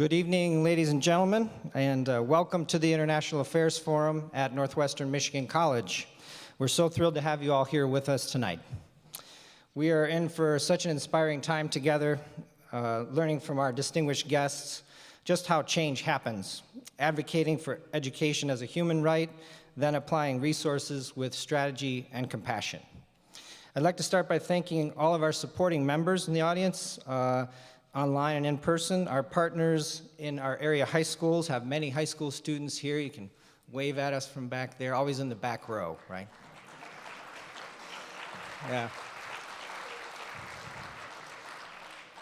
Good evening, ladies and gentlemen, and welcome to the International Affairs Forum at Northwestern Michigan College. We're so thrilled to have you all here with us tonight. We are in for such an inspiring time together, learning from our distinguished guests just how change happens, advocating for education as a human right, then applying resources with strategy and compassion. I'd like to start by thanking all of our supporting members in the audience, online and in person. Our partners in our area high schools have many high school students here. You can wave at us from back there, always in the back row, right? Yeah.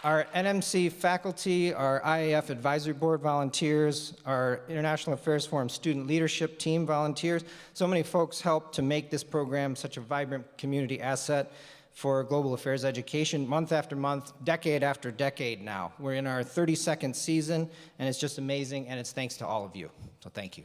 Our NMC faculty, our IAF Advisory Board volunteers, our International Affairs Forum student leadership team volunteers. So many folks help to make this program such a vibrant community asset for global affairs education, month after month, decade after decade now. We're in our 32nd season, and it's just amazing, and it's thanks to all of you. So thank you.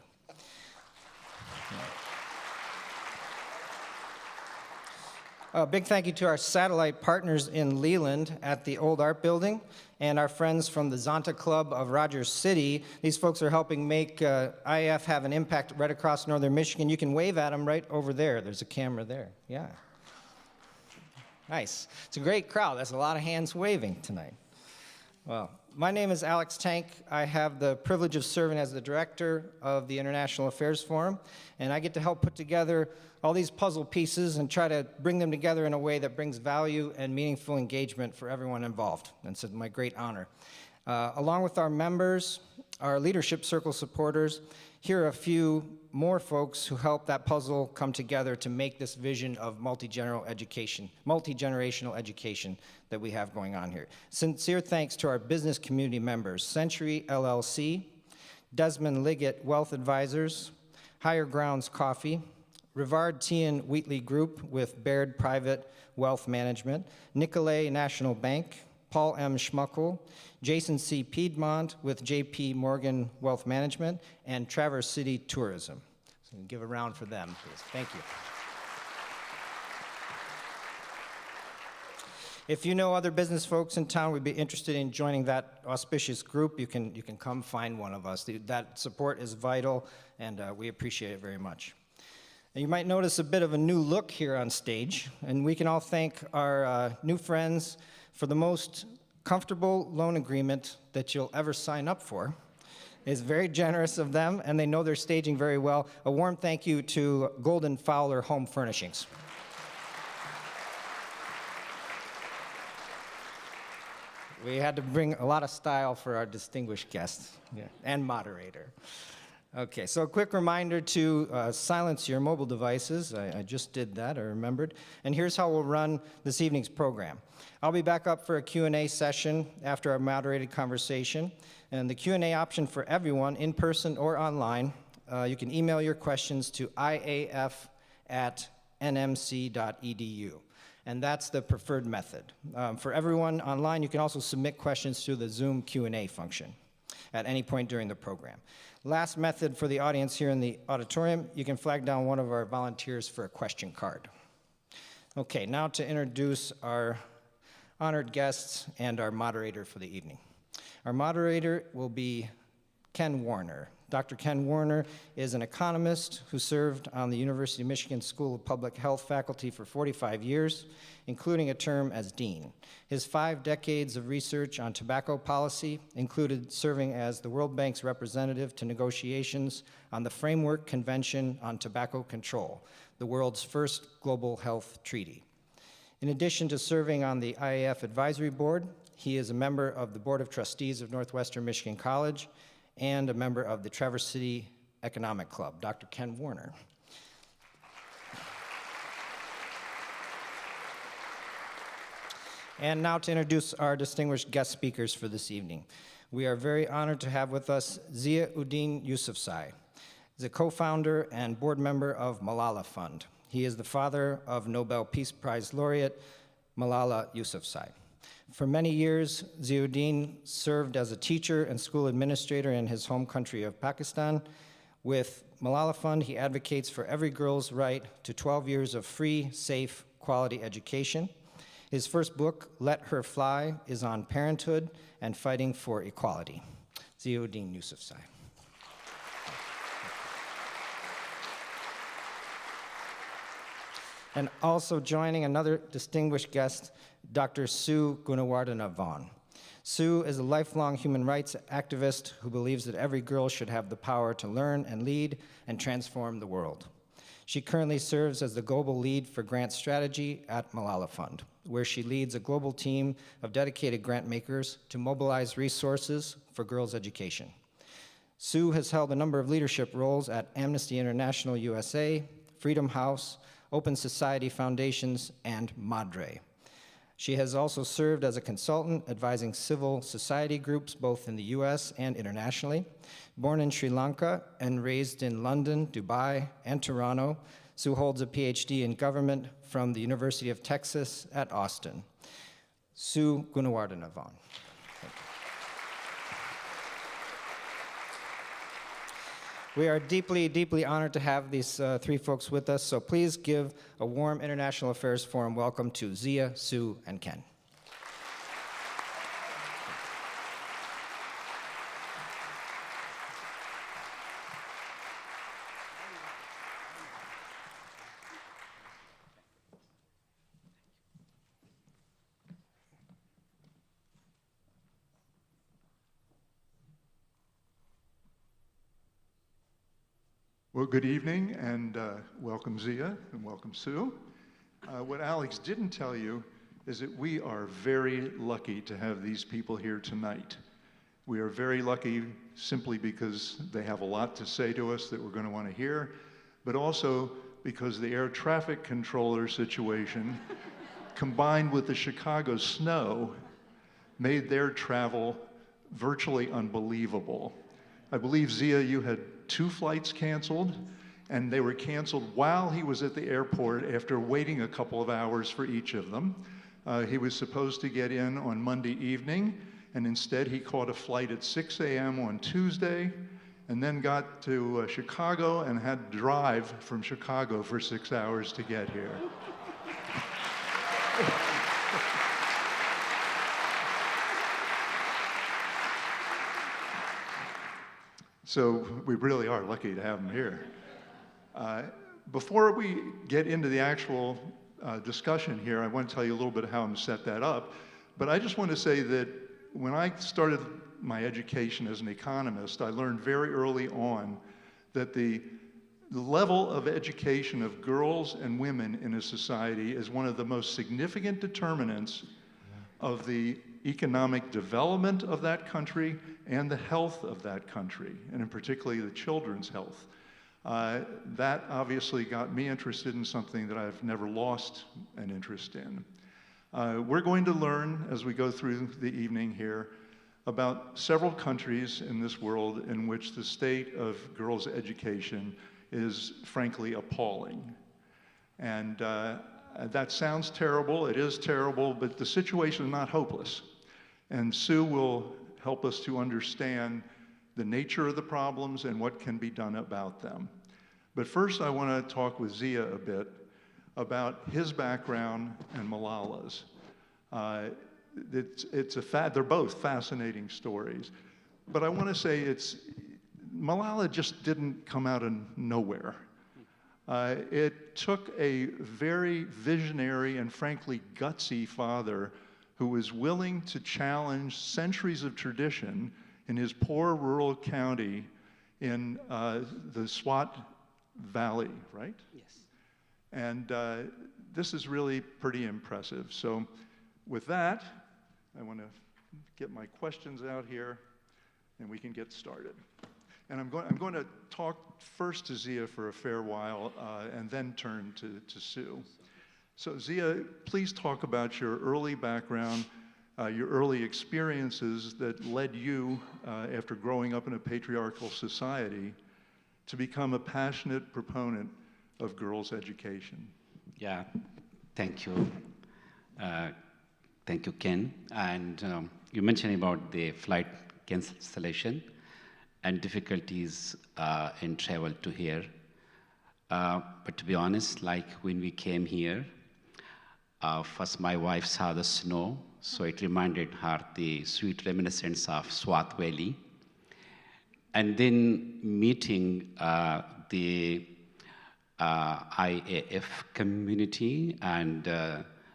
A big thank you to our satellite partners in Leland at the Old Art Building and our friends from the Zonta Club of Rogers City. These folks are helping make IAF have an impact right across northern Michigan. You can wave at them right over there. There's a camera there. Yeah. Nice. It's a great crowd. That's a lot of hands waving tonight. Well, my name is Alex Tank. I have the privilege of serving as the director of the International Affairs Forum, and I get to help put together all these puzzle pieces and try to bring them together in a way that brings value and meaningful engagement for everyone involved. And it's my great honor. Along with our members, our leadership circle supporters, here are a few more folks who help that puzzle come together to make this vision of multi-generational education that we have going on here. Sincere thanks to our business community members, Century LLC, Desmond Liggett Wealth Advisors, Higher Grounds Coffee, Rivard Tian Wheatley Group with Baird Private Wealth Management, Nicolay National Bank, Paul M. Schmuckel, Jason C. Piedmont with JP Morgan Wealth Management, and Traverse City Tourism. So give a round for them, please. Thank you. If you know other business folks in town would be interested in joining that auspicious group, you can come find one of us. That support is vital, and we appreciate it very much. And you might notice a bit of a new look here on stage, and we can all thank our new friends for the most comfortable loan agreement that you'll ever sign up for. It's very generous of them, and they know their staging very well. A warm thank you to Golden Fowler Home Furnishings. We had to bring a lot of style for our distinguished guests and moderator. Okay, so a quick reminder to silence your mobile devices. I just did that, I remembered. And here's how we'll run this evening's program. I'll be back up for a Q&A session after our moderated conversation. And the Q&A option for everyone, in person or online, you can email your questions to iaf@nmc.edu. And that's the preferred method. For everyone online, you can also submit questions through the Zoom Q&A function at any point during the program. Last method for the audience here in the auditorium, you can flag down one of our volunteers for a question card. Okay, now to introduce our honored guests and our moderator for the evening. Our moderator will be Ken Warner. Dr. Ken Warner is an economist who served on the University of Michigan School of Public Health faculty for 45 years, including a term as dean. His 5 decades of research on tobacco policy included serving as the World Bank's representative to negotiations on the Framework Convention on Tobacco Control, the world's first global health treaty. In addition to serving on the IAF Advisory Board, he is a member of the Board of Trustees of Northwestern Michigan College and a member of the Traverse City Economic Club. Dr. Ken Warner. And now to introduce our distinguished guest speakers for this evening. We are very honored to have with us Ziauddin Yousafzai. He's a co-founder and board member of Malala Fund. He is the father of Nobel Peace Prize laureate Malala Yousafzai. For many years, Ziauddin served as a teacher and school administrator in his home country of Pakistan. With Malala Fund, he advocates for every girl's right to 12 years of free, safe, quality education. His first book, Let Her Fly, is on parenthood and fighting for equality. Ziauddin Yousafzai. And also joining another distinguished guest, Dr. Sue Gunawardena-Vaughn. Sue is a lifelong human rights activist who believes that every girl should have the power to learn and lead and transform the world. She currently serves as the global lead for grant strategy at Malala Fund, where she leads a global team of dedicated grant makers to mobilize resources for girls' education. Sue has held a number of leadership roles at Amnesty International USA, Freedom House, Open Society Foundations, and Madre. She has also served as a consultant advising civil society groups both in the US and internationally. Born in Sri Lanka and raised in London, Dubai, and Toronto, Sue holds a PhD in government from the University of Texas at Austin. Sue Gunawardena-Vaughn. We are deeply, deeply honored to have these three folks with us, so please give a warm International Affairs Forum welcome to Zia, Sue, and Ken. Well, good evening, and welcome Zia, and welcome Sue. What Alex didn't tell you is that we are very lucky to have these people here tonight. We are very lucky simply because they have a lot to say to us that we're going to want to hear, but also because the air traffic controller situation, combined with the Chicago snow, made their travel virtually unbelievable. I believe, Zia, you had 2 flights canceled, and they were canceled while he was at the airport after waiting a couple of hours for each of them. He was supposed to get in on Monday evening, and instead he caught a flight at 6 a.m. on Tuesday, and then got to Chicago and had to drive from Chicago for 6 hours to get here. So we really are lucky to have him here. Before we get into the actual discussion here, I want to tell you a little bit how I'm set that up. But I just want to say that when I started my education as an economist, I learned very early on that the level of education of girls and women in a society is one of the most significant determinants of the economic development of that country and the health of that country, and in particularly the children's health. That obviously got me interested in something that I've never lost an interest in. We're going to learn as we go through the evening here about several countries in this world in which the state of girls' education is frankly appalling. And that sounds terrible, it is terrible, but the situation is not hopeless. And Sue will help us to understand the nature of the problems and what can be done about them. But first I want to talk with Zia a bit about his background and Malala's. They're both fascinating stories, but I want to say Malala just didn't come out of nowhere. It took a very visionary and frankly gutsy father who was willing to challenge centuries of tradition in his poor rural county in the Swat Valley, right? Yes. And this is really pretty impressive. So with that, I want to get my questions out here, and we can get started. And I'm going to talk first to Zia for a fair while, and then turn to Sue. So Zia, please talk about your early background, your early experiences that led you, after growing up in a patriarchal society, to become a passionate proponent of girls' education. Yeah, thank you. Thank you, Ken. And you mentioned about the flight cancellation and difficulties in travel to here. But to be honest, like when we came here, first my wife saw the snow, so it reminded her the sweet reminiscence of Swat Valley. and then meeting the IAF community and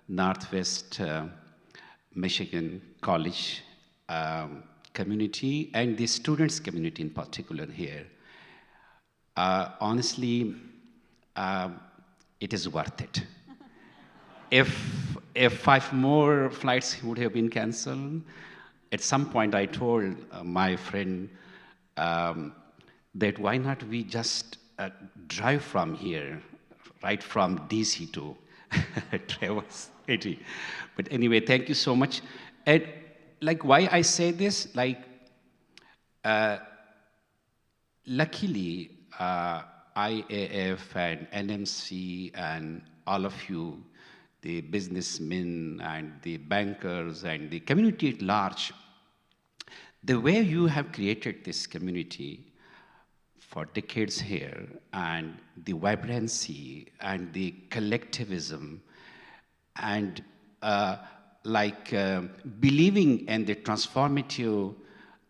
Northwest Michigan College community and the students community in particular here. Honestly, it is worth it. If 5 more flights would have been canceled, at some point I told my friend that why not we just drive from here, right from DC to Traverse City. But anyway, thank you so much. And like why I say this, like luckily IAF and NMC and all of you, the businessmen and the bankers and the community at large, the way you have created this community for decades here, and the vibrancy and the collectivism and believing in the transformative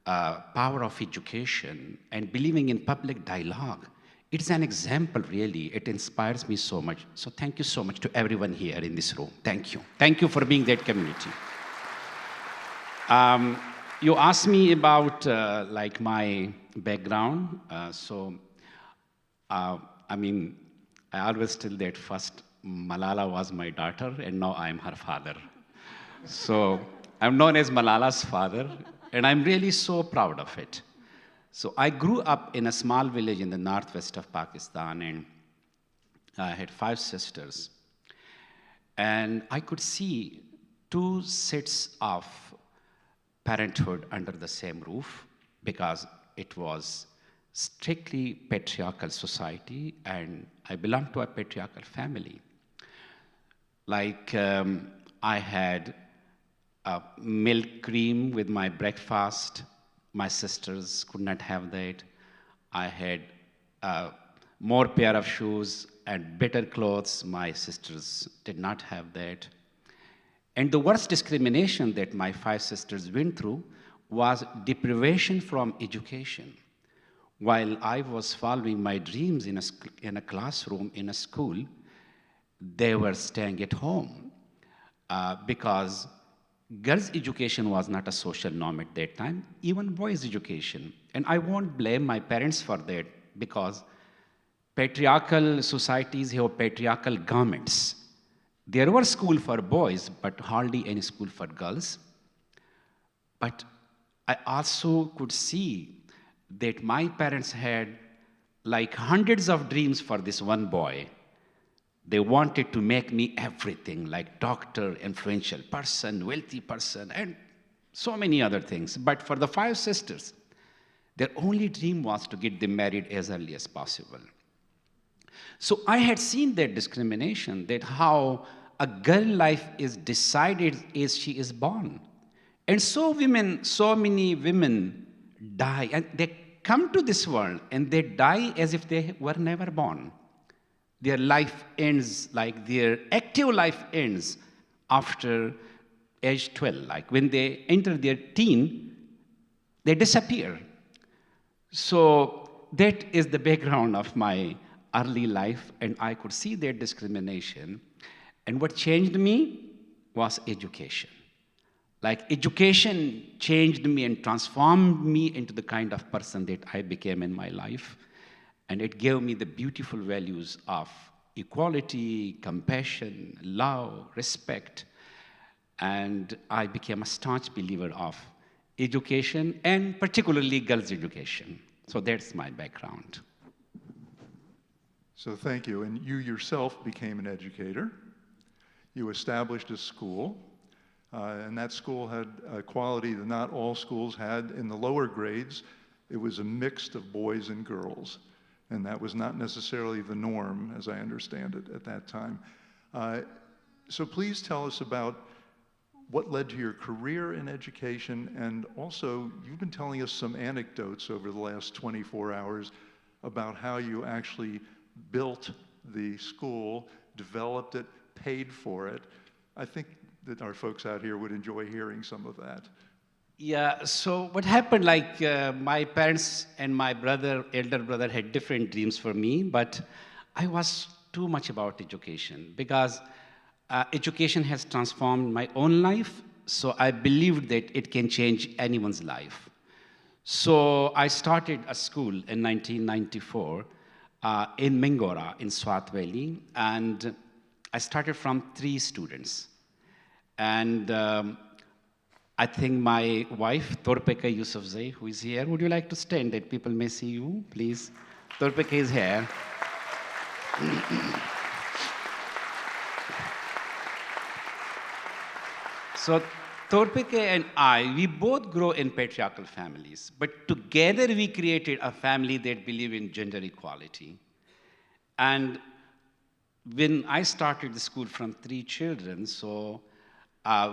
power of education and believing in public dialogue, it's an example, really. It inspires me so much. So thank you so much to everyone here in this room. Thank you. Thank you for being that community. You asked me about like my background. I mean, I always tell that first Malala was my daughter and now I'm her father. So I'm known as Malala's father and I'm really so proud of it. So I grew up in a small village in the northwest of Pakistan and I had 5 sisters. And I could see 2 sets of parenthood under the same roof because it was strictly patriarchal society and I belonged to a patriarchal family. Like I had milk cream with my breakfast. My sisters could not have that. I had more pair of shoes and better clothes. My sisters did not have that. And the worst discrimination that my 5 sisters went through was deprivation from education. While I was following my dreams in a classroom, in a school, they were staying at home because girls' education was not a social norm at that time, even boys' education. And I won't blame my parents for that because patriarchal societies have patriarchal governments. There were schools for boys, but hardly any school for girls. But I also could see that my parents had like hundreds of dreams for this one boy. They wanted to make me everything, like doctor, influential person, wealthy person, and so many other things. But for the 5 sisters, their only dream was to get them married as early as possible. So I had seen that discrimination, that how a girl life is decided as she is born. And so many women die, and they come to this world, and they die as if they were never born. Their life ends, like their active life ends after age 12. Like when they enter their teen, they disappear. So that is the background of my early life, and I could see that discrimination. And what changed me was education. Like education changed me and transformed me into the kind of person that I became in my life. And it gave me the beautiful values of equality, compassion, love, respect. And I became a staunch believer of education, and particularly girls' education. So that's my background. So thank you. And you yourself became an educator. You established a school. And that school had a quality that not all schools had. In the lower grades, it was a mix of boys and girls. And that was not necessarily the norm, as I understand it, at that time. So please tell us about what led to your career in education, and also you've been telling us some anecdotes over the last 24 hours about how you actually built the school, developed it, paid for it. I think that our folks out here would enjoy hearing some of that. Yeah, so what happened, like my parents and my brother, elder brother had different dreams for me, but I was too much about education because education has transformed my own life, so I believed that it can change anyone's life. So I started a school in 1994 in Mingora in Swat Valley, and I started from 3 students. And I think my wife, Torpeka Yousafzai, who is here, would you like to stand that people may see you, please? Torpeka is here. So Torpeke and I, we both grow in patriarchal families, but together we created a family that believe in gender equality. And when I started the school from 3 children, so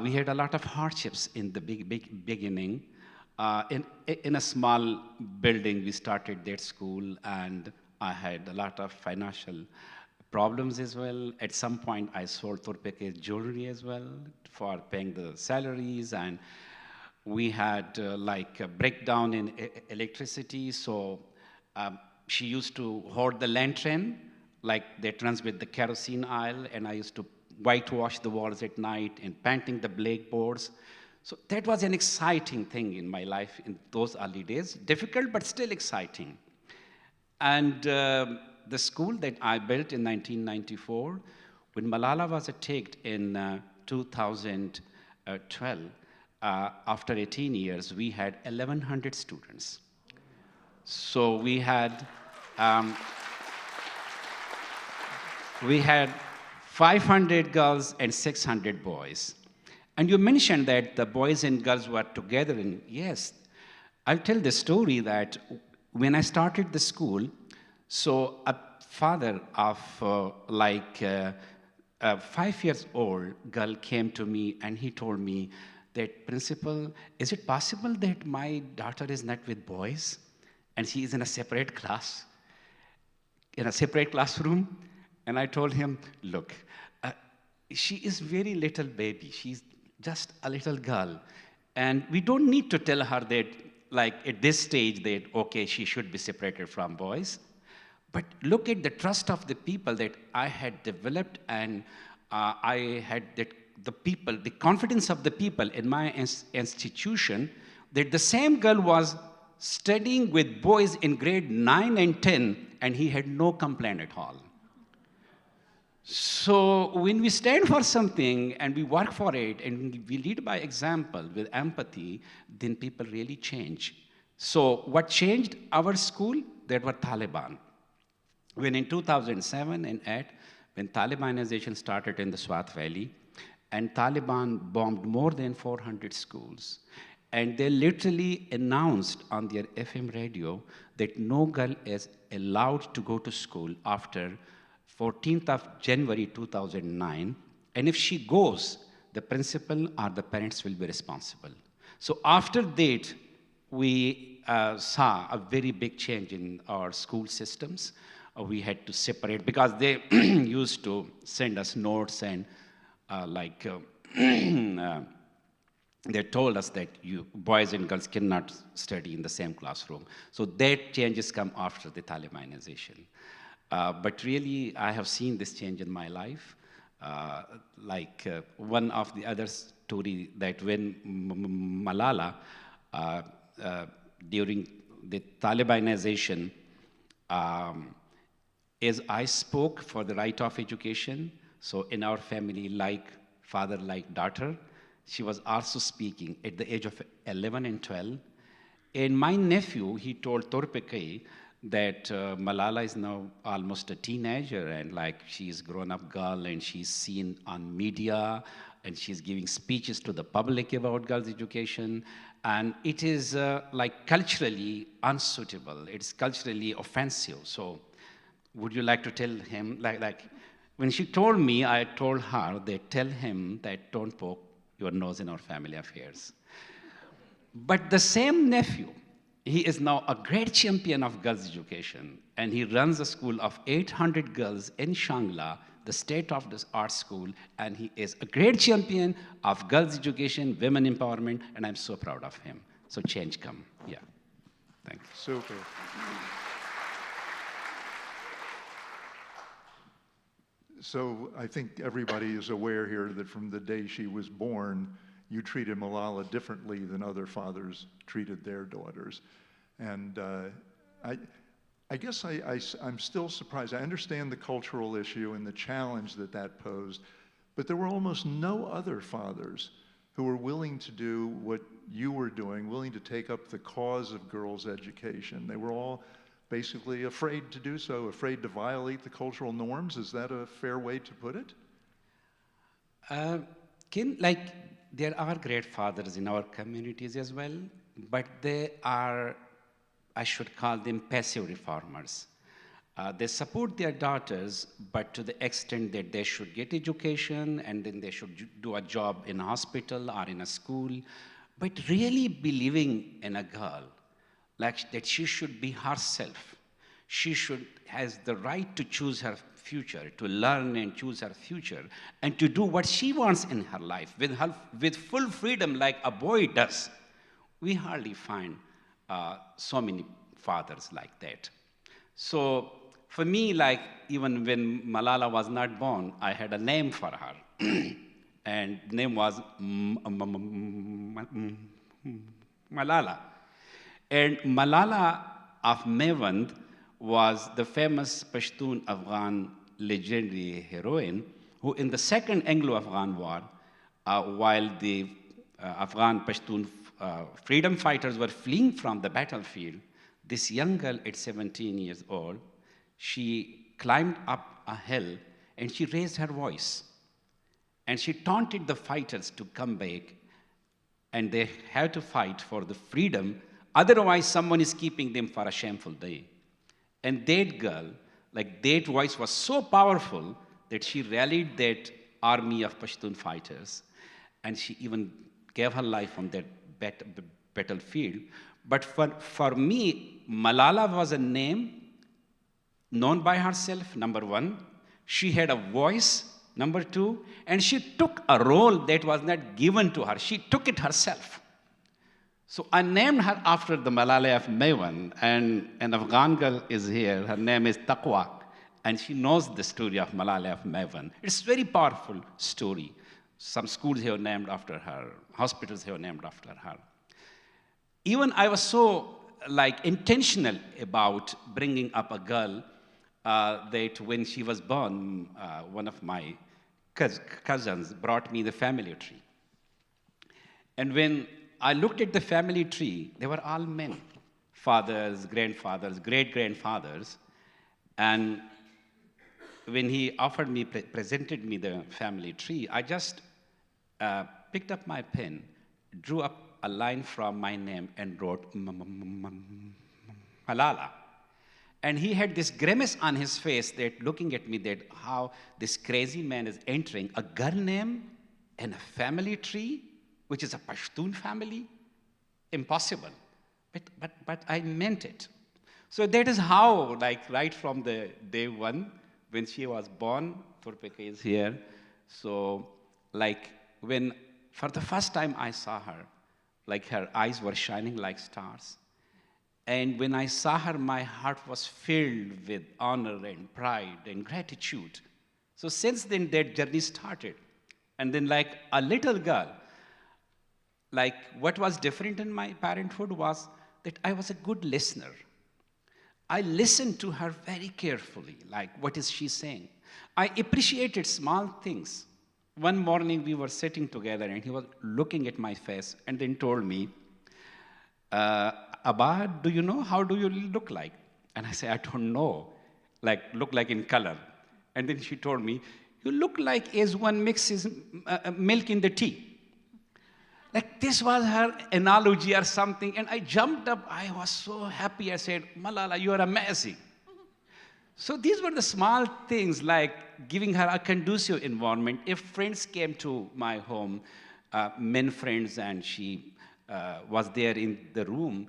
we had a lot of hardships in the beginning. In a small building, we started that school, and I had a lot of financial problems as well. At some point, I sold Torpeke's jewelry as well for paying the salaries, and we had like a breakdown in electricity. So she used to hoard the lantern, like that runs with the kerosene oil, and I used to whitewash the walls at night and painting the blackboards. So that was an exciting thing in my life in those early days. Difficult, but still exciting. And the school that I built in 1994, when Malala was attacked in 2012, after 18 years, we had 1,100 students. So we had 500 girls and 600 boys. And you mentioned that the boys and girls were together, and yes, I'll tell the story that when I started the school, so a father of a 5-year-old girl came to me and he told me that, "Principal, is it possible that my daughter is not with boys and she is in a separate class, in a separate classroom?" And I told him, "Look, she is very little baby. She's just a little girl. And we don't need to tell her that, like at this stage, that, okay, she should be separated from boys. But look at the trust of the people that I had developed, and I had the confidence of the people in my institution, that the same girl was studying with boys in grade 9 and 10, and he had no complaint at all." So when we stand for something and we work for it and we lead by example with empathy, then people really change. So what changed our school? That were Taliban. When in 2007 and 2008, when Talibanization started in the Swat Valley, and Taliban bombed more than 400 schools, and they literally announced on their FM radio that no girl is allowed to go to school after 14th of January 2009, and if she goes, the principal or the parents will be responsible. So after that, we saw a very big change in our school systems. We had to separate, because they used to send us notes and they told us that you boys and girls cannot study in the same classroom. So that changes come after the Talibanization. But really, I have seen this change in my life. One of the other story that when Malala, during the Talibanization, as I spoke for the right of education, so in our family, like father, like daughter, she was also speaking at the age of 11 and 12. And my nephew, he told Torpeke that Malala is now almost a teenager, and like she's grown-up girl, and she's seen on media, and she's giving speeches to the public about girls' education, and it is like culturally unsuitable. It's culturally offensive. So would you like to tell him, like when she told me, I told her that tell him that don't poke your nose in our family affairs. But the same nephew, he is now a great champion of girls' education, and he runs a school of 800 girls in Shangla, the state-of-the-art school, and he is a great champion of girls' education, women empowerment, and I'm so proud of him. So change come. Yeah. Thank you. Super. So I think everybody is aware here that from the day she was born, you treated Malala differently than other fathers treated their daughters. And I guess I'm still surprised. I understand the cultural issue and the challenge that that posed, but there were almost no other fathers who were willing to do what you were doing, willing to take up the cause of girls' education. They were all basically afraid to do so, afraid to violate the cultural norms. Is that a fair way to put it? There are great fathers in our communities as well, but they are, I should call them passive reformers. They support their daughters, but to the extent that they should get education and then they should do a job in a hospital or in a school, but really believing in a girl, like that she should be herself. She has the right to choose her future, to learn and choose her future, and to do what she wants in her life with full freedom like a boy does. We hardly find so many fathers like that. So for me, like even when Malala was not born, I had a name for her. And the name was Malala. And Malala of Mewand was the famous Pashtun Afghan legendary heroine who in the Second Anglo-Afghan War, while the Afghan Pashtun freedom fighters were fleeing from the battlefield, this young girl at 17 years old, she climbed up a hill and she raised her voice. And she taunted the fighters to come back, and they had to fight for the freedom. Otherwise, someone is keeping them for a shameful day. And that girl, like that voice was so powerful that she rallied that army of Pashtun fighters. And she even gave her life on that battlefield. But for me, Malala was a name known by herself, number one. She had a voice, number two. And she took a role that was not given to her. She took it herself. So I named her after the Malala of Mewand, and an Afghan girl is here. Her name is Taqwa, and she knows the story of Malala of Mewand. It's a very powerful story. Some schools have named after her, hospitals have named after her. Even I was so intentional about bringing up a girl that when she was born, one of my cousins brought me the family tree. And when I looked at the family tree, they were all men, fathers, grandfathers, great-grandfathers. And when he offered me, presented me the family tree, I just picked up my pen, drew up a line from my name and wrote Malala. And he had this grimace on his face that looking at me that how this crazy man is entering a girl name and a family tree, which is a Pashtun family? Impossible. But I meant it. So that is how, right from the day one, when she was born, Turpeke is here. So, when for the first time I saw her, her eyes were shining like stars. And when I saw her, my heart was filled with honor and pride and gratitude. So since then, that journey started. And then a little girl, what was different in my parenthood was that I was a good listener. I listened to her very carefully, what is she saying? I appreciated small things. One morning we were sitting together and he was looking at my face and then told me, Abba, do you know how do you look like? And I said, I don't know, look like in color. And then she told me, you look like as one mixes milk in the tea. This was her analogy or something, and I jumped up. I was so happy. I said, Malala, you are amazing. So these were the small things, giving her a conducive environment. If friends came to my home, men friends, and she was there in the room,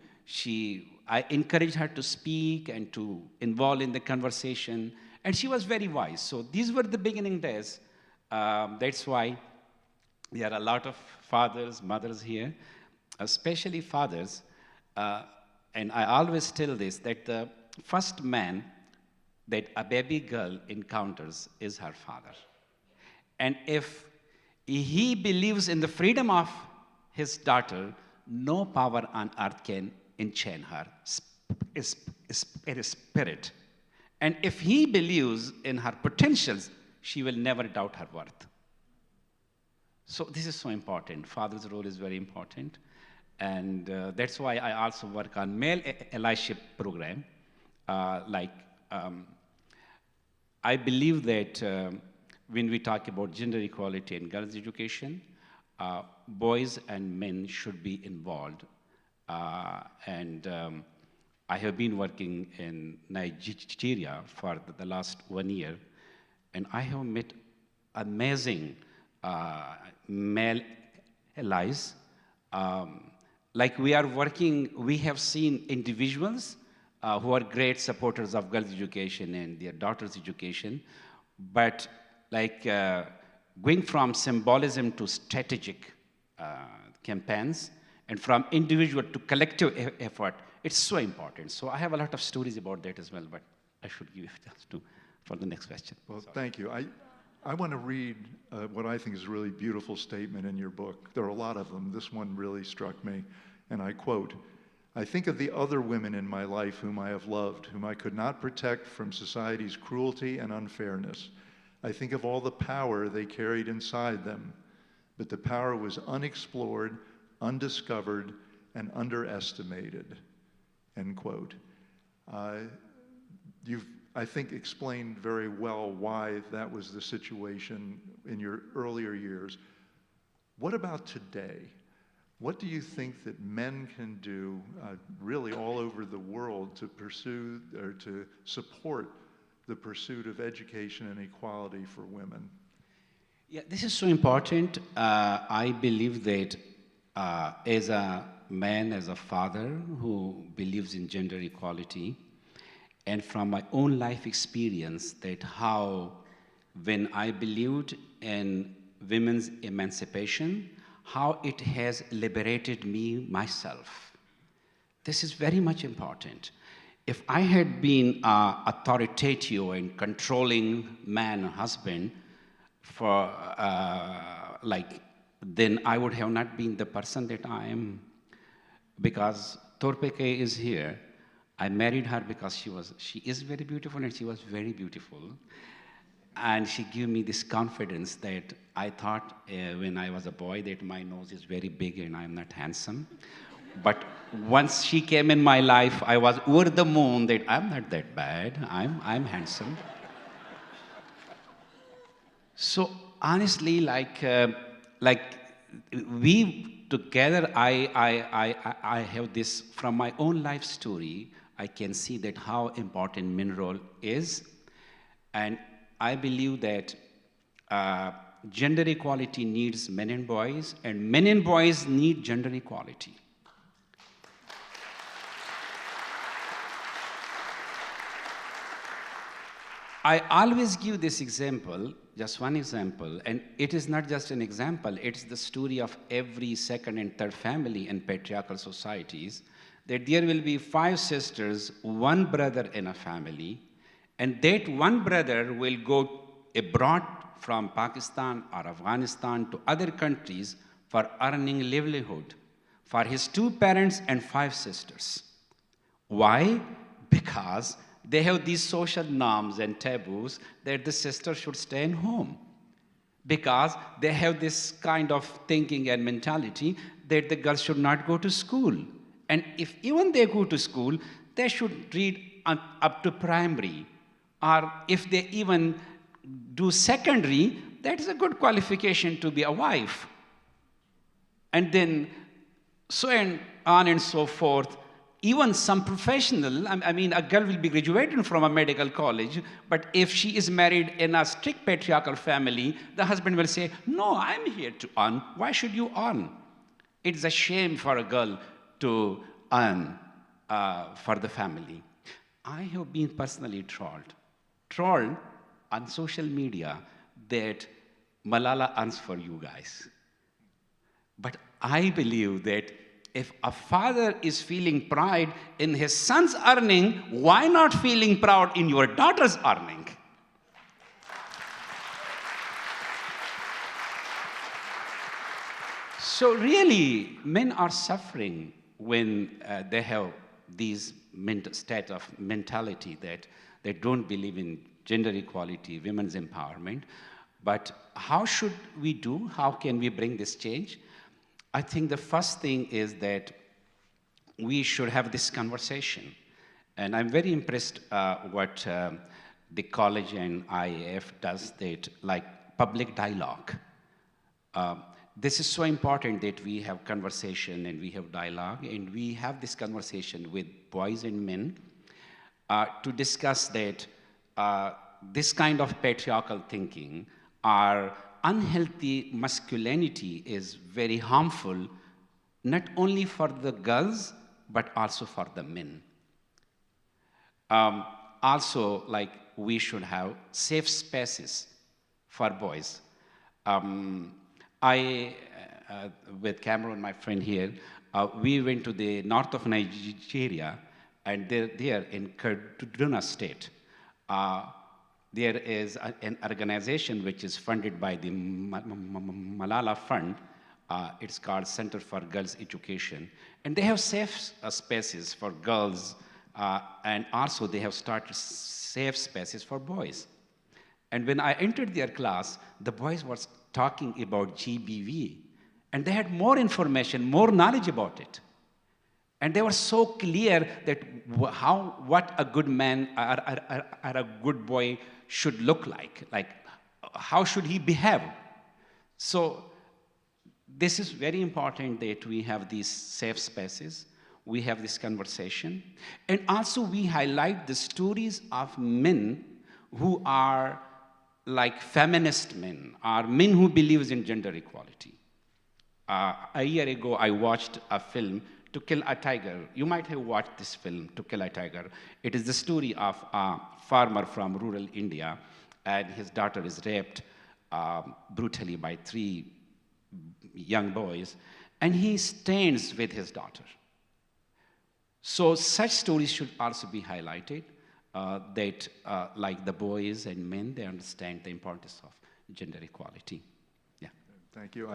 I encouraged her to speak and to involve in the conversation, and she was very wise. So these were the beginning days. That's why there are a lot of fathers, mothers here, especially fathers. And I always tell this, that the first man that a baby girl encounters is her father. And if he believes in the freedom of his daughter, no power on earth can enchain her spirit. And if he believes in her potentials, she will never doubt her worth. So this is so important. Father's role is very important. And that's why I also work on male allyship program. I believe that when we talk about gender equality in girls' education, boys and men should be involved. I have been working in Nigeria for the last 1 year, and I have met amazing male allies. Like we are working, we have seen individuals who are great supporters of girls' education and their daughters' education, but like going from symbolism to strategic campaigns, and from individual to collective effort, it's so important. So I have a lot of stories about that as well, but I should give it just for the next question. Well, thank you. I want to read what I think is a really beautiful statement in your book. There are a lot of them. This one really struck me, and I quote, "I think of the other women in my life whom I have loved, whom I could not protect from society's cruelty and unfairness. I think of all the power they carried inside them, but the power was unexplored, undiscovered, and underestimated," end quote. You've, I think, explained very well why that was the situation in your earlier years. What about today? What do you think that men can do really all over the world to pursue or to support the pursuit of education and equality for women? Yeah, this is so important. I believe that as a man, as a father who believes in gender equality, and from my own life experience, that how when I believed in women's emancipation, how it has liberated me myself. This is very much important. If I had been authoritative and controlling man or husband, then I would have not been the person that I am. Because Torpeke is here. I married her because she is very beautiful, and she was very beautiful. And she gave me this confidence that I thought when I was a boy that my nose is very big and I'm not handsome. But once she came in my life, I was over the moon that I'm not that bad, I'm handsome. So honestly, we together, I have this, from my own life story, I can see that how important men role is. And I believe that gender equality needs men and boys need gender equality. I always give this example, just one example, and it is not just an example, it's the story of every second and third family in patriarchal societies, that there will be 5 sisters, 1 brother in a family, and that one brother will go abroad from Pakistan or Afghanistan to other countries for earning livelihood for his 2 parents and 5 sisters. Why? Because they have these social norms and taboos that the sister should stay in home. Because they have this kind of thinking and mentality that the girls should not go to school. And if even they go to school, they should read up to primary. Or if they even do secondary, that is a good qualification to be a wife. And then so on and so forth. Even some professional, I mean, a girl will be graduating from a medical college, but if she is married in a strict patriarchal family, the husband will say, no, I'm here to earn. Why should you earn? It's a shame for a girl to earn. for the family. I have been personally trolled on social media that Malala earns for you guys. But I believe that if a father is feeling pride in his son's earning, why not feeling proud in your daughter's earning? So really, men are suffering when they have these state of mentality that they don't believe in gender equality, women's empowerment. But how should we do? How can we bring this change? I think the first thing is that we should have this conversation. And I'm very impressed what the college and IAF does, that like public dialogue. This is so important that we have conversation and we have dialogue, and we have this conversation with boys and men to discuss that this kind of patriarchal thinking or unhealthy masculinity is very harmful, not only for the girls, but also for the men. Also, like, we should have safe spaces for boys. With Cameron, my friend here, we went to the north of Nigeria, and there in Kaduna State, there is an organization which is funded by the Malala Fund. It's called Center for Girls Education. And they have safe spaces for girls, and also they have started safe spaces for boys. And when I entered their class, the boys were talking about GBV, and they had more information, more knowledge about it. And they were so clear that what a good man or a good boy should look like how should he behave. So this is very important that we have these safe spaces, we have this conversation, and also we highlight the stories of men who are like feminist men, or men who believes in gender equality. A year ago, I watched a film, To Kill a Tiger. You might have watched this film, To Kill a Tiger. It is the story of a farmer from rural India, and his daughter is raped brutally by 3 young boys, and he stands with his daughter. So such stories should also be highlighted, that like the boys and men, they understand the importance of gender equality. Yeah. Thank you.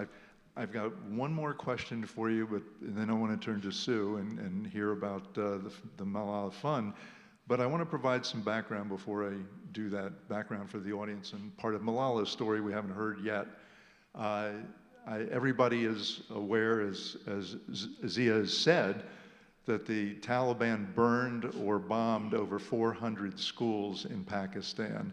I've got one more question for you, but then I want to turn to Sue and hear about the Malala Fund. But I want to provide some background before I do that background for the audience. And part of Malala's story we haven't heard yet. Everybody is aware, as Zia has said, that the Taliban burned or bombed over 400 schools in Pakistan.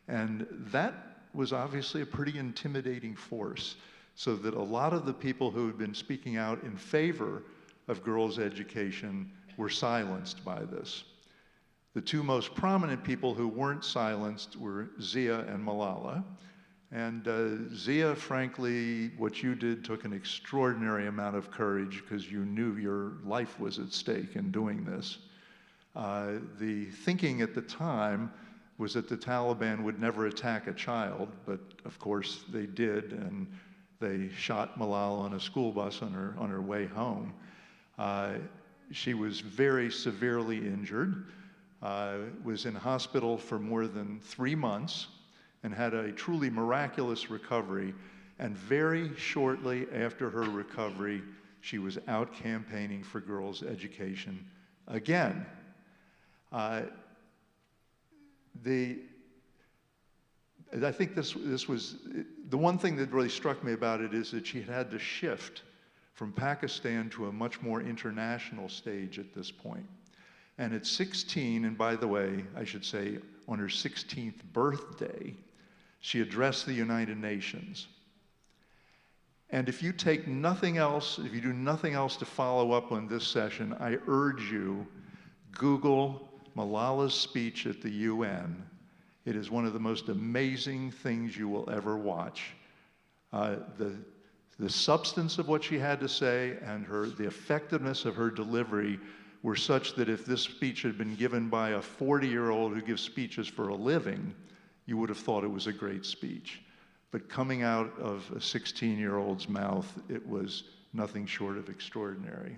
And that was obviously a pretty intimidating force, so that a lot of the people who had been speaking out in favor of girls' education were silenced by this. The 2 most prominent people who weren't silenced were Zia and Malala. And Zia, frankly, what you did took an extraordinary amount of courage, because you knew your life was at stake in doing this. The thinking at the time was that the Taliban would never attack a child, but of course they did, and they shot Malala on a school bus on her way home. She was very severely injured, was in hospital for more than 3 months, and had a truly miraculous recovery. And very shortly after her recovery, she was out campaigning for girls' education again. I think this was, the one thing that really struck me about it is that she had to shift from Pakistan to a much more international stage at this point. And at 16, and by the way, I should say on her 16th birthday, she addressed the United Nations. And if you take nothing else, if you do nothing else to follow up on this session, I urge you, Google Malala's speech at the UN. It is one of the most amazing things you will ever watch. The substance of what she had to say and the effectiveness of her delivery were such that if this speech had been given by a 40-year-old who gives speeches for a living, you would have thought it was a great speech. But coming out of a 16-year-old's mouth, it was nothing short of extraordinary.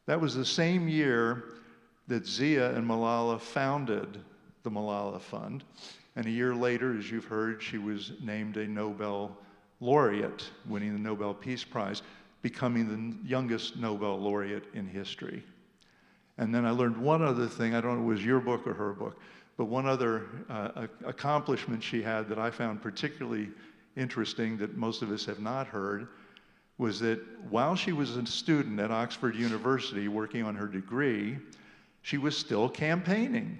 That was the same year that Zia and Malala founded the Malala Fund. And a year later, as you've heard, she was named a Nobel laureate, winning the Nobel Peace Prize, becoming the youngest Nobel laureate in history. And then I learned one other thing, I don't know if it was your book or her book, but one other accomplishment she had that I found particularly interesting that most of us have not heard was that while she was a student at Oxford University working on her degree, she was still campaigning.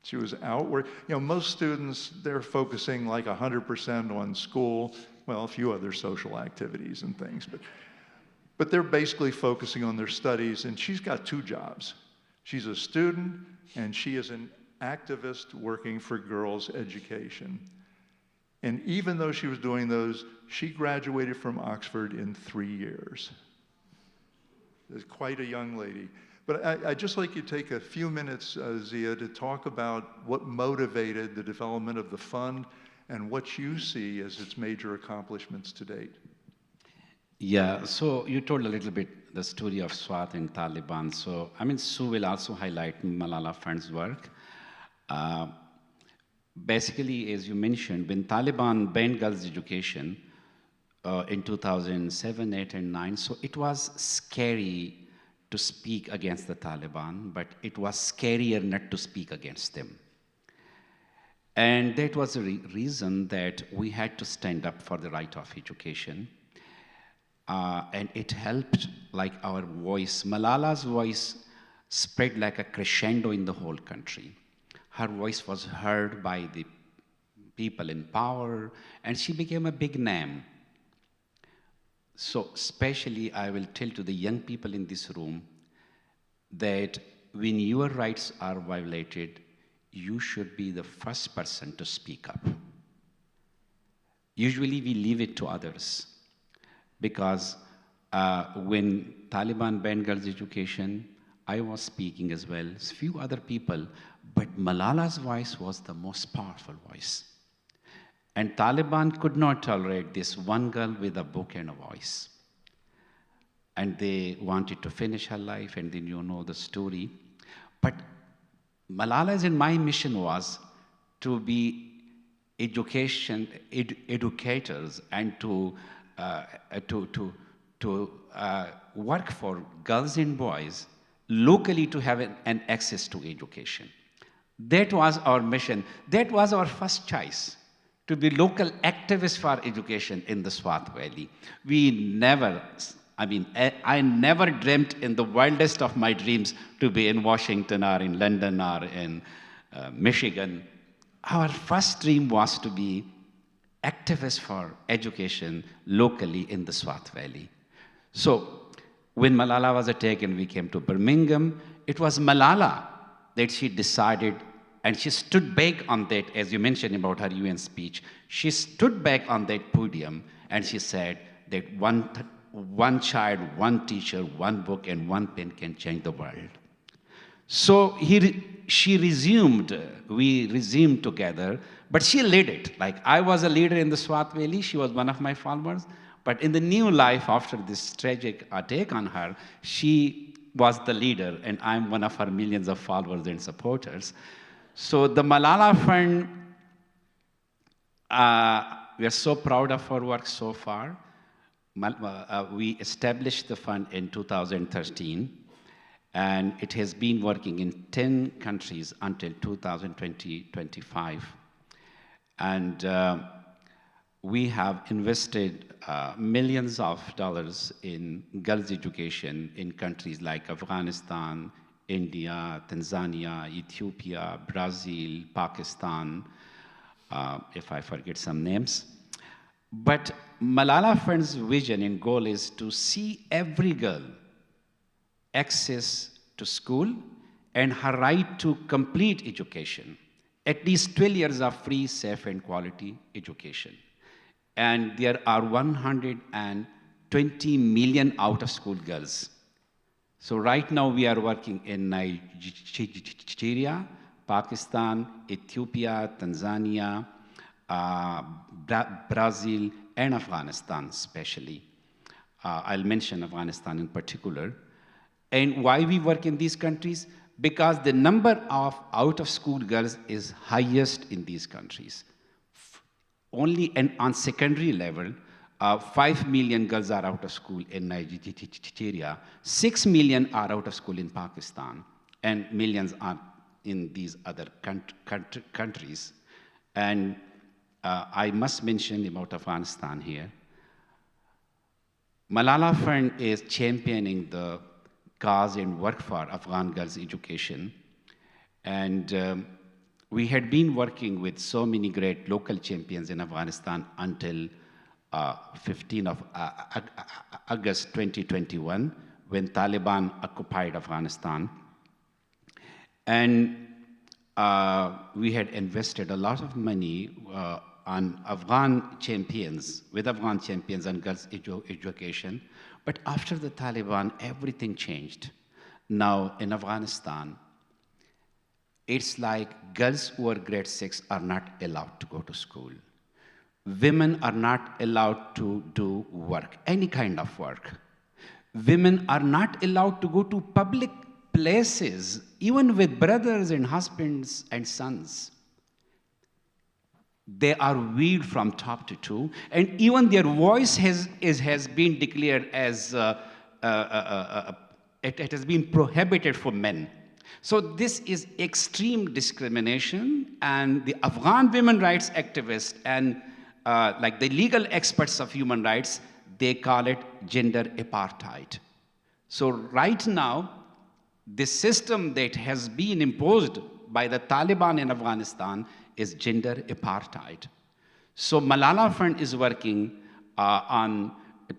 She was outward. You know, most students, they're focusing like 100% on school, well, a few other social activities and things, but they're basically focusing on their studies, and she's got two jobs. She's a student, and she is an activist working for girls' education. And even though she was doing those, she graduated from Oxford in 3 years. Is quite a young lady. But I'd just like you to take a few minutes, Zia, to talk about what motivated the development of the fund and what you see as its major accomplishments to date. Yeah, so you told a little bit the story of SWAT and Taliban. So, I mean, Sue will also highlight Malala Fund's work. Basically, as you mentioned, when Taliban banned girls' education in 2007, 8, and 9, so it was scary to speak against the Taliban, but it was scarier not to speak against them. And that was the reason that we had to stand up for the right of education. And it helped, like our voice, Malala's voice spread like a crescendo in the whole country. Her voice was heard by the people in power, and she became a big name. So especially I will tell to the young people in this room that when your rights are violated, you should be the first person to speak up. Usually we leave it to others because when Taliban banned girls' education, I was speaking as well, a few other people, but Malala's voice was the most powerful voice. And Taliban could not tolerate this one girl with a book and a voice. And they wanted to finish her life, and then you know the story. But Malala's and my mission was to be educators and to work for girls and boys locally to have an access to education. That was our mission. That was our first choice, to be local activists for education in the Swat Valley. I never dreamt in the wildest of my dreams to be in Washington or in London or in Michigan. Our first dream was to be activists for education locally in the Swat Valley. So when Malala was attacked and we came to Birmingham, it was Malala that she decided, and she stood back on that, as you mentioned about her UN speech, she stood back on that podium and she said that one child, one teacher, one book, and one pen can change the world. So we resumed together, but she led it. Like I was a leader in the Swat Valley, she was one of my followers, but in the new life after this tragic attack on her, she was the leader, and I'm one of her millions of followers and supporters. So the Malala Fund, we are so proud of our work so far. We established the fund in 2013, and it has been working in 10 countries until 2025. And we have invested millions of dollars in girls' education in countries like Afghanistan, India, Tanzania, Ethiopia, Brazil, Pakistan, if I forget some names. But Malala Fund's vision and goal is to see every girl access to school and her right to complete education, at least 12 years of free, safe, and quality education. And there are 120 million out-of-school girls. So right now we are working in Nigeria, Pakistan, Ethiopia, Tanzania, Brazil, and Afghanistan especially. I'll mention Afghanistan in particular. And why we work in these countries? Because the number of out-of-school girls is highest in these countries. Only on secondary level, 5 million girls are out of school in Nigeria, 6 million are out of school in Pakistan, and millions are in these other countries. And I must mention about Afghanistan here. Malala Fund is championing the cause and work for Afghan girls' education. And we had been working with so many great local champions in Afghanistan until 15 of August 2021, when Taliban occupied Afghanistan. And we had invested a lot of money on Afghan champions, with Afghan champions on girls' education. But after the Taliban, everything changed. Now in Afghanistan, it's like girls who are grade 6 are not allowed to go to school. Women are not allowed to do work, any kind of work. Women are not allowed to go to public places, even with brothers and husbands and sons. They are weed from top to toe, and even their voice has been declared as, it has been prohibited for men. So this is extreme discrimination, and the Afghan women rights activists and like the legal experts of human rights, they call it gender apartheid. So right now, the system that has been imposed by the Taliban in Afghanistan is gender apartheid. So Malala Fund is working on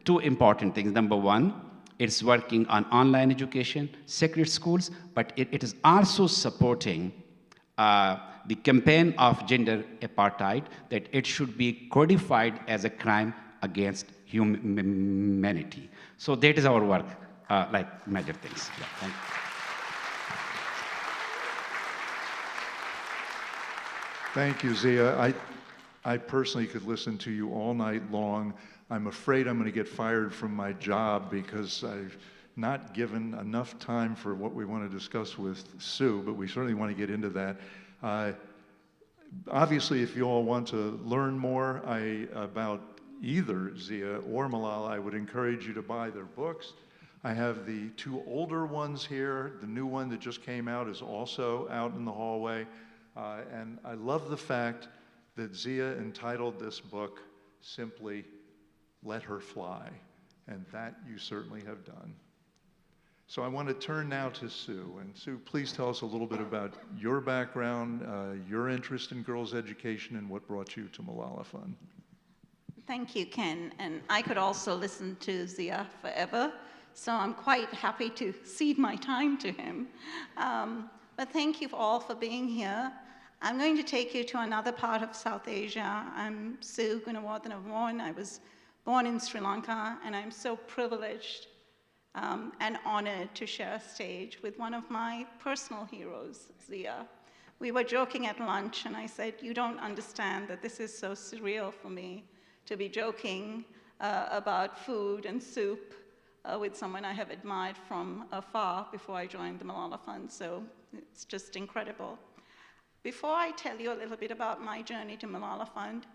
two important things. Number one, it's working on online education, secret schools, but it is also supporting the campaign of gender apartheid, that it should be codified as a crime against humanity. So that is our work, like major things. Yeah, thank you. Thank you, Zia. I personally could listen to you all night long. I'm afraid I'm going to get fired from my job because I've not given enough time for what we want to discuss with Sue, but we certainly want to get into that. Obviously, if you all want to learn more about either Zia or Malala, I would encourage you to buy their books. I have the two older ones here. The new one that just came out is also out in the hallway. And I love the fact that Zia entitled this book simply, "Let Her Fly," and that you certainly have done. So I want to turn now to Sue. And Sue, please tell us a little bit about your background, your interest in girls' education, and what brought you to Malala Fund. Thank you, Ken. And I could also listen to Zia forever, so I'm quite happy to cede my time to him. But thank you all for being here. I'm going to take you to another part of South Asia. I'm Sue Gunawardena-Vaughn. I was born in Sri Lanka, and I'm so privileged and honored to share a stage with one of my personal heroes, Zia. We were joking at lunch, and I said, you don't understand that this is so surreal for me to be joking about food and soup with someone I have admired from afar before I joined the Malala Fund, so it's just incredible. Before I tell you a little bit about my journey to Malala Fund,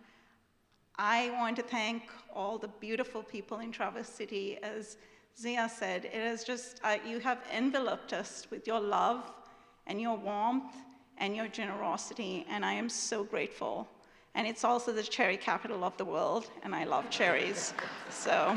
I want to thank all the beautiful people in Traverse City. As Zia said, it is just, you have enveloped us with your love and your warmth and your generosity, and I am so grateful. And it's also the cherry capital of the world, and I love cherries, so.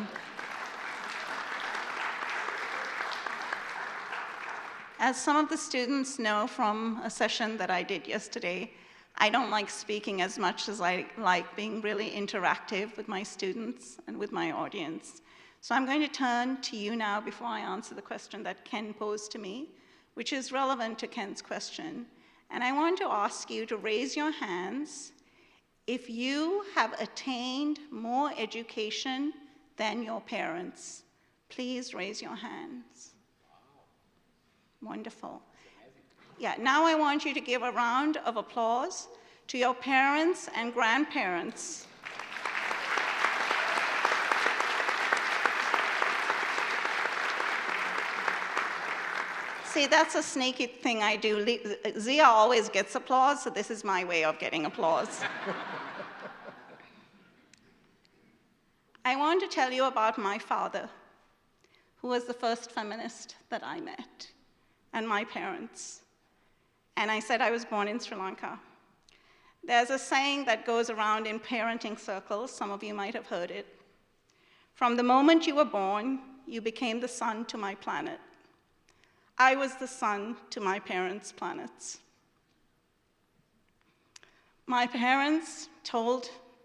As some of the students know from a session that I did yesterday, I don't like speaking as much as I like being really interactive with my students and with my audience. So I'm going to turn to you now before I answer the question that Ken posed to me, which is relevant to Ken's question. And I want to ask you to raise your hands if you have attained more education than your parents. Please raise your hands. Wonderful. Yeah, now I want you to give a round of applause to your parents and grandparents. See, that's a sneaky thing I do. Zia always gets applause, so this is my way of getting applause. I want to tell you about my father, who was the first feminist that I met, and my parents. And I said I was born in Sri Lanka. There's a saying that goes around in parenting circles, some of you might have heard it. From the moment you were born, you became the sun to my planet. I was the sun to my parents' planets. My parents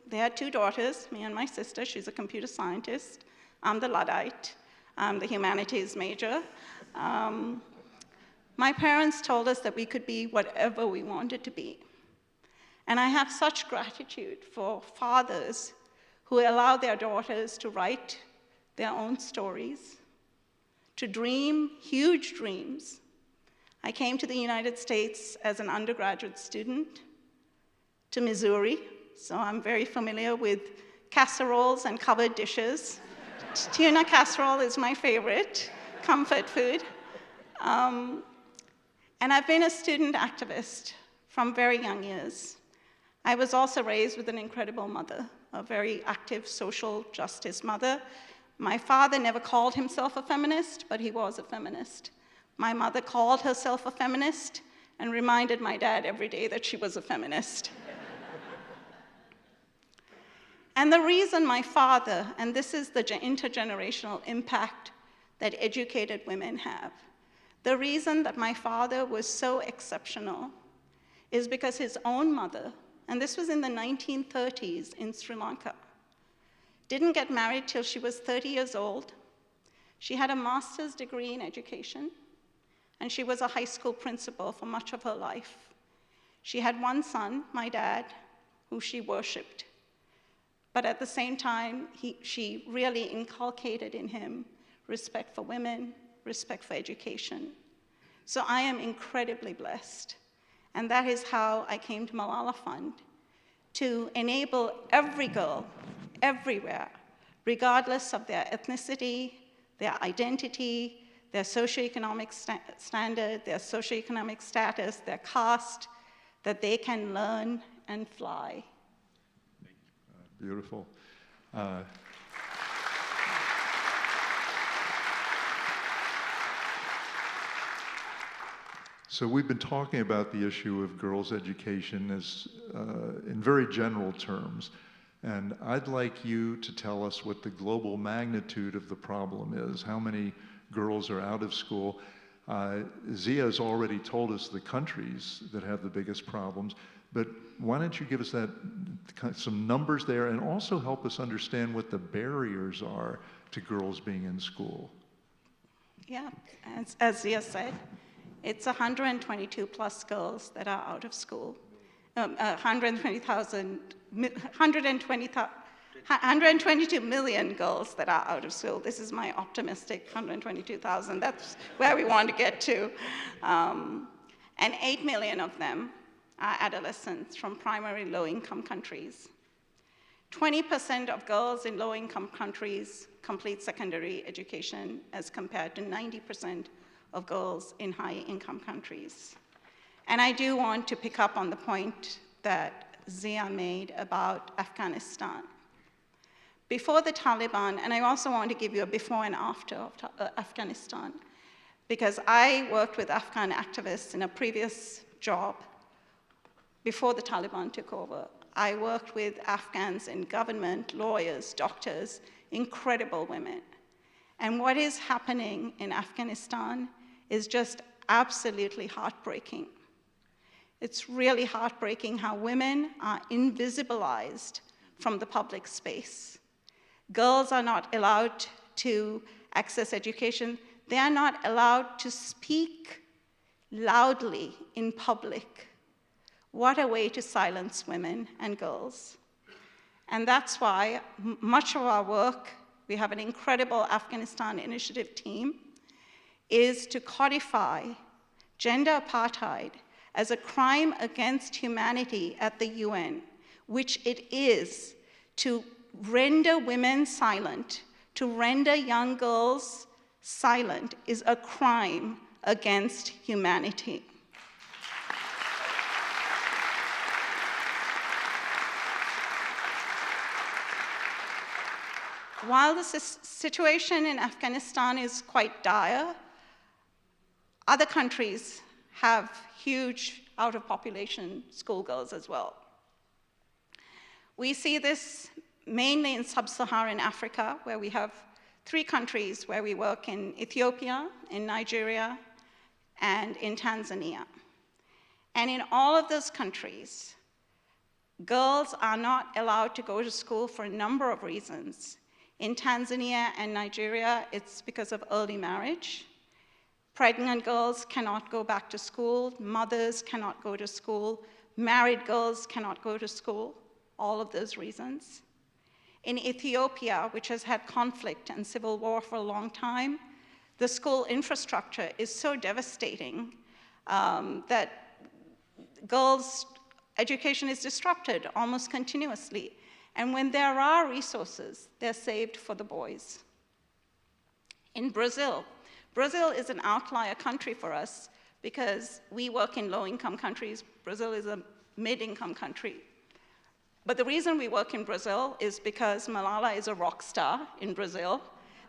they had 2 daughters, me and my sister. She's a computer scientist. I'm the Luddite. I'm the humanities major. My parents told us that we could be whatever we wanted to be. And I have such gratitude for fathers who allow their daughters to write their own stories, to dream huge dreams. I came to the United States as an undergraduate student to Missouri, so I'm very familiar with casseroles and covered dishes. Tuna casserole is my favorite comfort food. And I've been a student activist from very young years. I was also raised with an incredible mother, a very active social justice mother. My father never called himself a feminist, but he was a feminist. My mother called herself a feminist and reminded my dad every day that she was a feminist. And the reason my father, and this is the intergenerational impact that educated women have, the reason that my father was so exceptional is because his own mother, and this was in the 1930s in Sri Lanka, didn't get married till she was 30 years old. She had a master's degree in education, and she was a high school principal for much of her life. She had 1 son, my dad, who she worshipped. But at the same time, she really inculcated in him respect for women, respect for education. So I am incredibly blessed. And that is how I came to Malala Fund, to enable every girl, everywhere, regardless of their ethnicity, their identity, their socioeconomic standard, their socioeconomic status, their caste, that they can learn and fly. Beautiful. So we've been talking about the issue of girls' education as, in very general terms. And I'd like you to tell us what the global magnitude of the problem is. How many girls are out of school? Zia has already told us the countries that have the biggest problems, but why don't you give us some numbers there and also help us understand what the barriers are to girls being in school? Yeah, as Zia said, it's 122 plus girls that are out of school. 122 million girls that are out of school. This is my optimistic 122,000. That's where we want to get to. And 8 million of them are adolescents from primary low-income countries. 20% of girls in low-income countries complete secondary education as compared to 90% of girls in high-income countries. And I do want to pick up on the point that Zia made about Afghanistan. Before the Taliban, and I also want to give you a before and after of Afghanistan, because I worked with Afghan activists in a previous job before the Taliban took over. I worked with Afghans in government, lawyers, doctors, incredible women. And what is happening in Afghanistan is just absolutely heartbreaking. It's really heartbreaking how women are invisibilized from the public space. Girls are not allowed to access education. They are not allowed to speak loudly in public. What a way to silence women and girls. And that's why much of our work, we have an incredible Afghanistan initiative team, is to codify gender apartheid as a crime against humanity at the UN, which it is, to render women silent, to render young girls silent, is a crime against humanity. While the situation in Afghanistan is quite dire, other countries have huge out-of-population schoolgirls as well. We see this mainly in sub-Saharan Africa, where we have 3 countries where we work: in Ethiopia, in Nigeria, and in Tanzania. And in all of those countries, girls are not allowed to go to school for a number of reasons. In Tanzania and Nigeria, it's because of early marriage. Pregnant girls cannot go back to school, mothers cannot go to school, married girls cannot go to school, all of those reasons. In Ethiopia, which has had conflict and civil war for a long time, the school infrastructure is so devastating that girls' education is disrupted almost continuously. And when there are resources, they're saved for the boys. In Brazil, Brazil is an outlier country for us because we work in low-income countries. Brazil is a mid-income country. But the reason we work in Brazil is because Malala is a rock star in Brazil.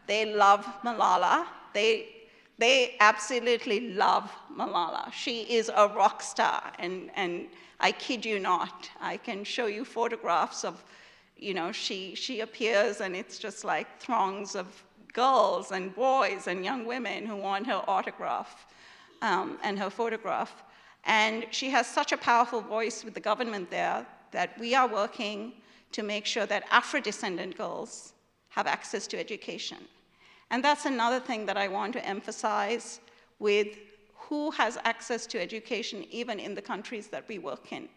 They love Malala. They absolutely love Malala. She is a rock star, and I kid you not. I can show you photographs of, she appears, and it's just like throngs of girls and boys and young women who want her autograph and her photograph. And she has such a powerful voice with the government there that we are working to make sure that Afro-descendant girls have access to education. And that's another thing that I want to emphasize with who has access to education even in the countries that we work in.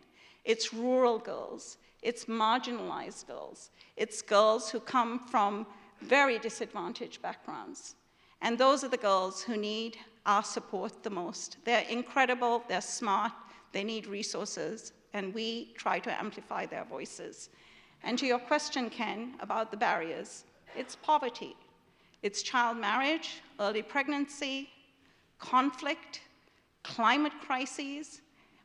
It's rural girls. It's marginalized girls. It's girls who come from very disadvantaged backgrounds. And those are the girls who need our support the most. They're incredible, they're smart, they need resources, and we try to amplify their voices. And to your question, Ken, about the barriers, it's poverty. It's child marriage, early pregnancy, conflict, climate crises.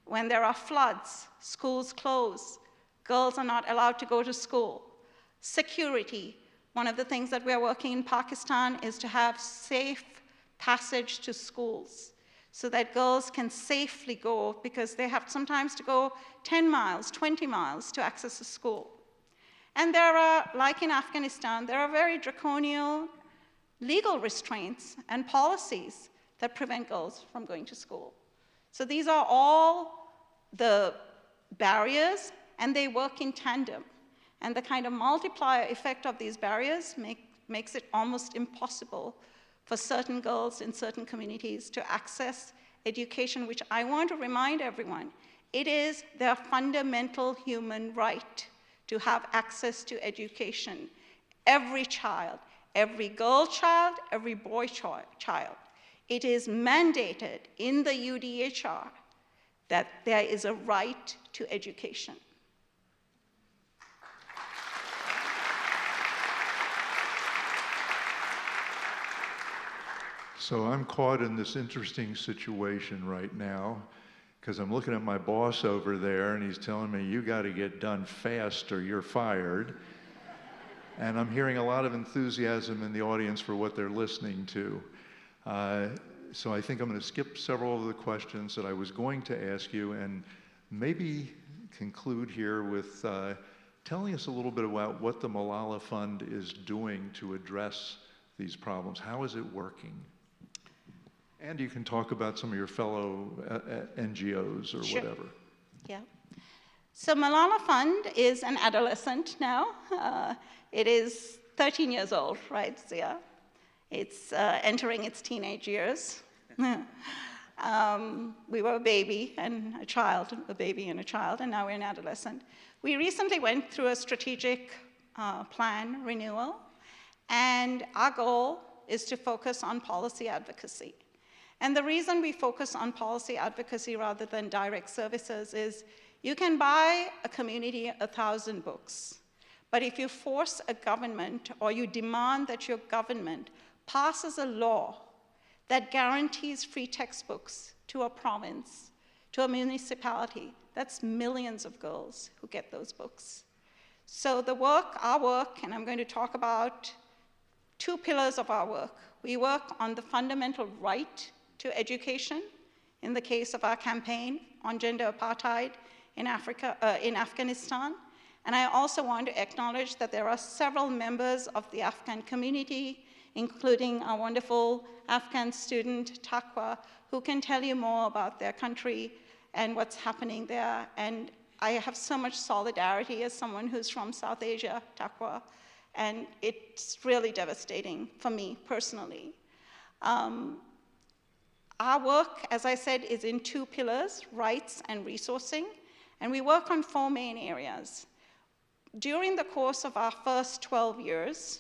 When there are floods, schools close, girls are not allowed to go to school. Security. One of the things that we're working in Pakistan is to have safe passage to schools so that girls can safely go, because they have sometimes to go 10 miles, 20 miles to access a school. And there are, like in Afghanistan, there are very draconian legal restraints and policies that prevent girls from going to school. So these are all the barriers, and they work in tandem. And the kind of multiplier effect of these barriers makes it almost impossible for certain girls in certain communities to access education, which I want to remind everyone, it is their fundamental human right to have access to education. Every child, every girl child, every boy child. It is mandated in the UDHR that there is a right to education. So I'm caught in this interesting situation right now because I'm looking at my boss over there and he's telling me, you got to get done fast or you're fired. And I'm hearing a lot of enthusiasm in the audience for what they're listening to. So I think I'm going to skip several of the questions that I was going to ask you and maybe conclude here with telling us a little bit about what the Malala Fund is doing to address these problems. How is it working? And you can talk about some of your fellow NGOs or Sure. whatever. Yeah. So Malala Fund is an adolescent now. It is 13 years old, right, Zia? It's entering its teenage years. We were a baby and a child, and now we're an adolescent. We recently went through a strategic plan renewal, and our goal is to focus on policy advocacy. And the reason we focus on policy advocacy rather than direct services is you can buy a community 1,000 books, but if you force a government or you demand that your government passes a law that guarantees free textbooks to a province, to a municipality, that's millions of girls who get those books. So the work, our work, and I'm going to talk about 2 pillars of our work. We work on the fundamental right to education, in the case of our campaign on gender apartheid in Afghanistan. And I also want to acknowledge that there are several members of the Afghan community, including our wonderful Afghan student, Taqwa, who can tell you more about their country and what's happening there. And I have so much solidarity as someone who's from South Asia, Taqwa, and it's really devastating for me personally. Our work, as I said, is in 2 pillars, rights and resourcing, and we work on 4 main areas. During the course of our first 12 years,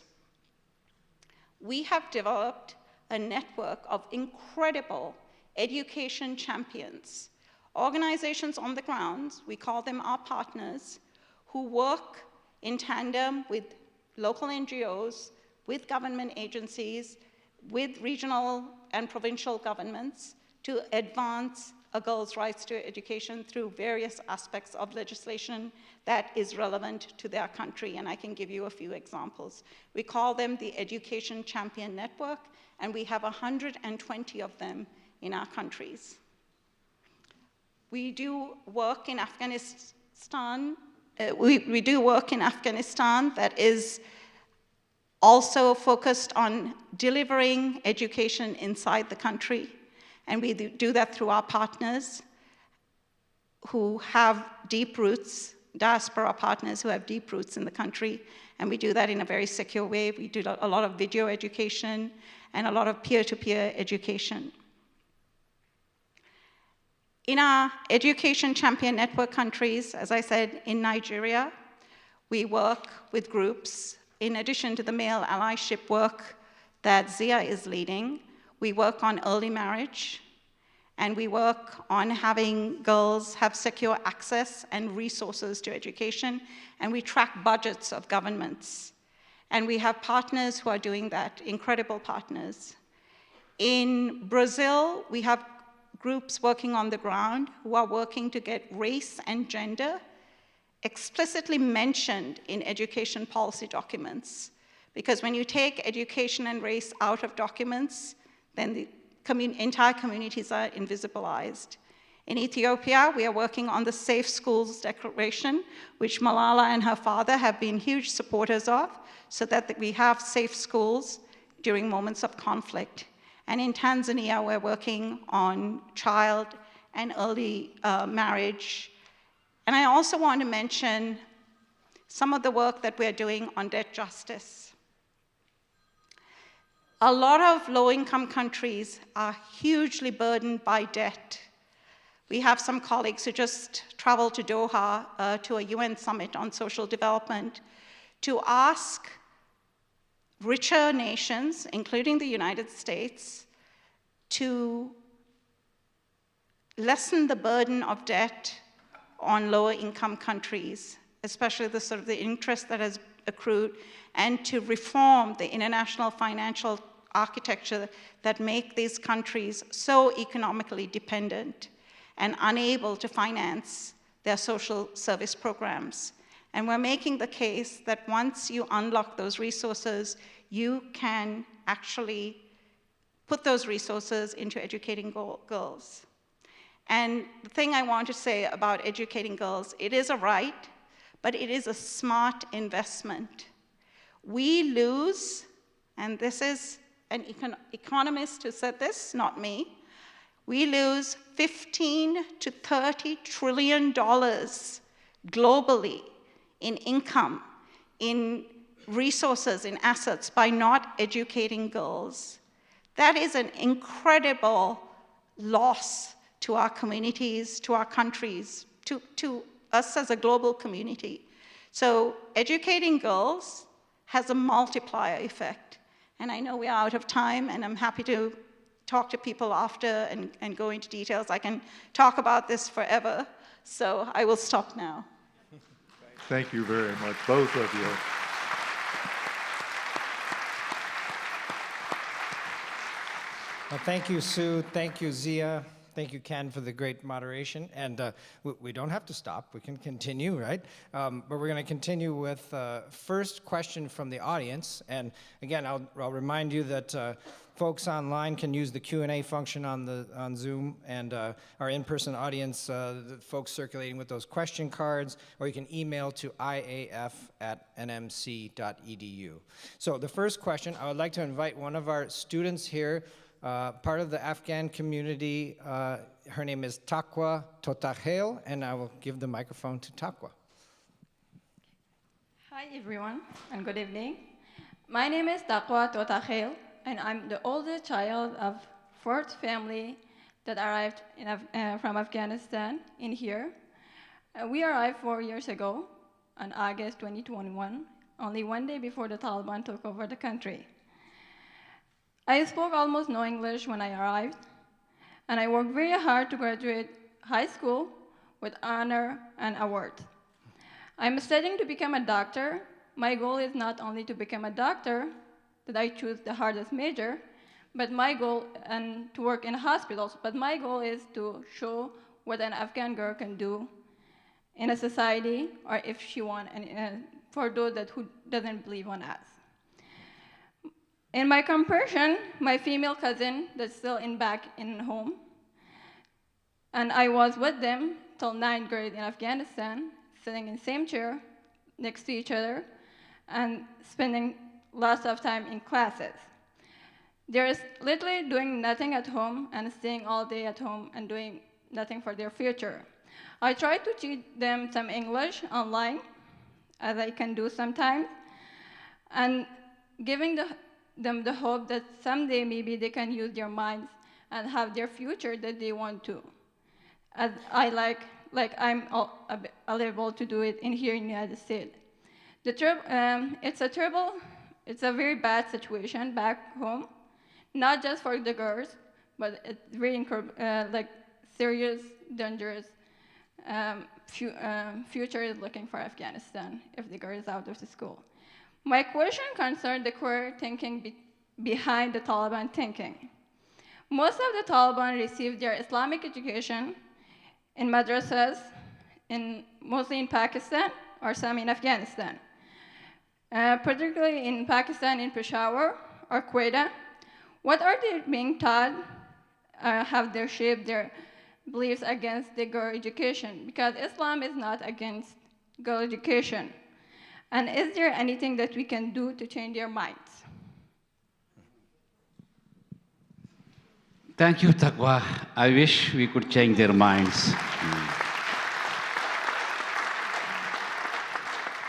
we have developed a network of incredible education champions, organizations on the ground, we call them our partners, who work in tandem with local NGOs, with government agencies, with regional and provincial governments to advance a girl's rights to education through various aspects of legislation that is relevant to their country, and I can give you a few examples. We call them the Education Champion Network, and we have 120 of them in our countries. We do work in Afghanistan. We do work in Afghanistan that is also focused on delivering education inside the country, and we do that through our partners who have deep roots, diaspora partners who have deep roots in the country, and we do that in a very secure way. We do a lot of video education and a lot of peer-to-peer education. In our Education Champion Network countries, as I said, in Nigeria, we work with groups. In addition to the male allyship work that Zia is leading, we work on early marriage, and we work on having girls have secure access and resources to education, and we track budgets of governments. And we have partners who are doing that, incredible partners. In Brazil, we have groups working on the ground who are working to get race and gender explicitly mentioned in education policy documents. Because when you take education and race out of documents, then the entire communities are invisibilized. In Ethiopia, we are working on the Safe Schools Declaration, which Malala and her father have been huge supporters of, so that we have safe schools during moments of conflict. And in Tanzania, we're working on child and early marriage. And I also want to mention some of the work that we're doing on debt justice. A lot of low-income countries are hugely burdened by debt. We have some colleagues who just traveled to Doha to a UN summit on social development to ask richer nations, including the United States, to lessen the burden of debt on lower income countries, especially the sort of the interest that has accrued, and to reform the international financial architecture that make these countries so economically dependent and unable to finance their social service programs. And we're making the case that once you unlock those resources, you can actually put those resources into educating girls. And the thing I want to say about educating girls, it is a right, but it is a smart investment. We lose, and this is an economist who said this, not me, we lose $15 to $30 trillion globally in income, in resources, in assets by not educating girls. That is an incredible loss to our communities, to our countries, to us as a global community. So educating girls has a multiplier effect. And I know we are out of time, and I'm happy to talk to people after and go into details. I can talk about this forever, so I will stop now. Thank you very much, both of you. Well, thank you, Sue. Thank you, Zia. Thank you, Ken, for the great moderation. And we don't have to stop. We can continue, right? But we're going to continue with first question from the audience. And again, I'll remind you that folks online can use the Q&A function on Zoom, and our in-person audience, the folks circulating with those question cards, or you can email to iaf@nmc.edu. So the first question, I would like to invite one of our students here, part of the Afghan community. Her name is Taqwa Totakhel, and I will give the microphone to Taqwa. Hi, everyone, and good evening. My name is Taqwa Totakhel, and I'm the oldest child of fourth family that arrived from Afghanistan in here. We arrived 4 years ago on August 2021, only one day before the Taliban took over the country. I spoke almost no English when I arrived, and I worked very hard to graduate high school with honor and award. I'm studying to become a doctor. My goal is not only to become a doctor, that I choose the hardest major, but my goal, and to work in hospitals, but my goal is to show what an Afghan girl can do in a society, or if she wants, for those who doesn't believe on us. In my comparison, my female cousin that's still back in home, and I was with them till 9th grade in Afghanistan, sitting in the same chair next to each other and spending lots of time in classes. They're literally doing nothing at home and staying all day at home and doing nothing for their future. I try to teach them some English online, as I can do sometimes, and giving them the hope that someday maybe they can use their minds and have their future that they want to. As I'm able to do it here in the United States. It's a very bad situation back home, not just for the girls, but it's very serious, dangerous future is looking for Afghanistan if the girl is out of the school. My question concerns the queer thinking behind the Taliban thinking. Most of the Taliban received their Islamic education in madrasas, mostly in Pakistan or some in Afghanistan. Particularly in Pakistan, in Peshawar or Quetta. What are they being taught? Have they shaped their beliefs against the girl education? Because Islam is not against girl education. And is there anything that we can do to change their minds? Thank you, Taqwa. I wish we could change their minds.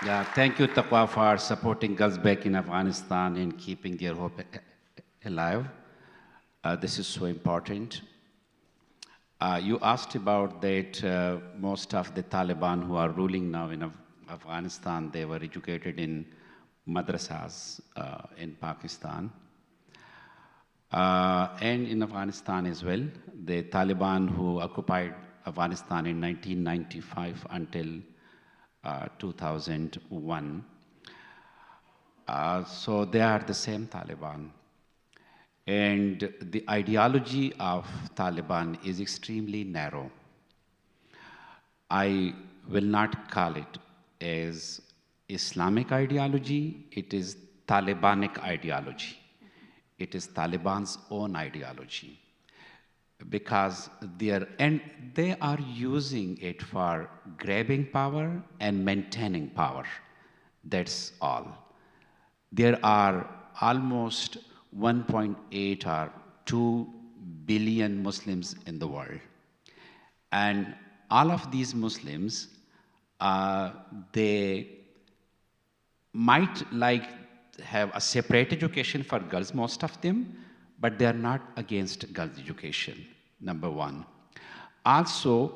Yeah, thank you, Taqwa, for supporting girls back in Afghanistan and keeping their hope alive. This is so important. You asked about that most of the Taliban who are ruling now in Afghanistan, they were educated in madrasas in Pakistan. And in Afghanistan as well. The Taliban who occupied Afghanistan in 1995 until 2001. So they are the same Taliban. And the ideology of Taliban is extremely narrow. I will not call it as Islamic ideology, it is Talibanic ideology. It is Taliban's own ideology. Because they are using it for grabbing power and maintaining power. That's all. There are almost 1.8 or 2 billion Muslims in the world. And all of these Muslims, they might have a separate education for girls, most of them, but they are not against girls' education, number one. Also,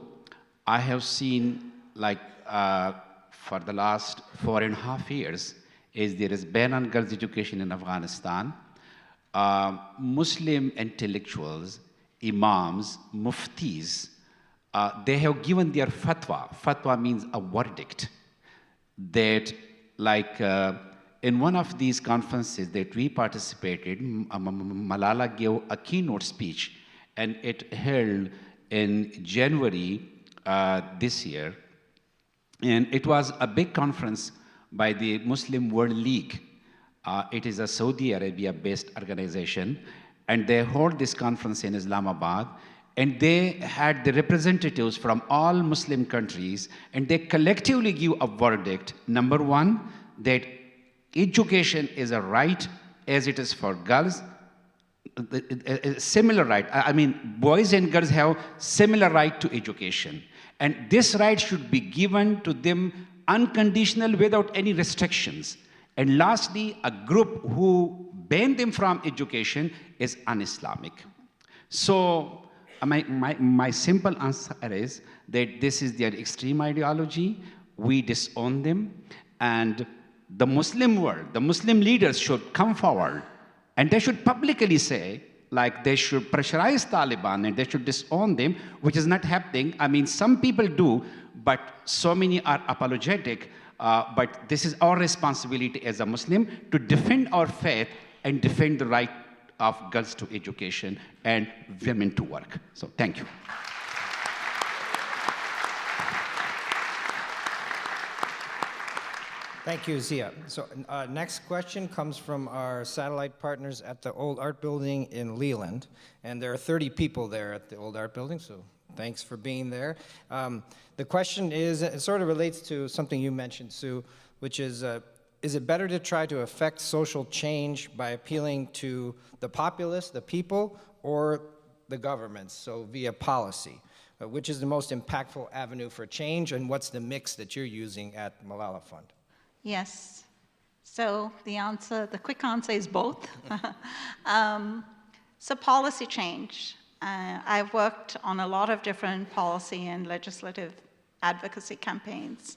I have seen, for the last 4.5 years, is there is ban on girls' education in Afghanistan. Muslim intellectuals, imams, muftis, they have given their fatwa. Fatwa means a verdict. That, like, in one of these conferences that we participated, Malala gave a keynote speech, and it held in January this year. And it was a big conference by the Muslim World League. It is a Saudi Arabia-based organization, and they hold this conference in Islamabad, and they had the representatives from all Muslim countries, and they collectively give a verdict. Number one, that education is a right as it is for girls, a similar right. I mean, boys and girls have similar right to education. And this right should be given to them unconditional without any restrictions. And lastly, a group who ban them from education is un-Islamic. So my simple answer is that this is their extreme ideology. We disown them. And the Muslim world, the Muslim leaders should come forward, and they should publicly say, like, they should pressurize Taliban and they should disown them, which is not happening. I mean, some people do, but so many are apologetic. But this is our responsibility as a Muslim to defend our faith and defend the right of girls to education and women to work. So thank you. Thank you, Zia. So next question comes from our satellite partners at the Old Art Building in Leland. And there are 30 people there at the Old Art Building, so thanks for being there. The question is, it sort of relates to something you mentioned, Sue, which is it better to try to affect social change by appealing to the populace, the people, or the governments, so via policy? Which is the most impactful avenue for change, and what's the mix that you're using at Malala Fund? Yes. So the quick answer is both. So policy change. I've worked on a lot of different policy and legislative advocacy campaigns.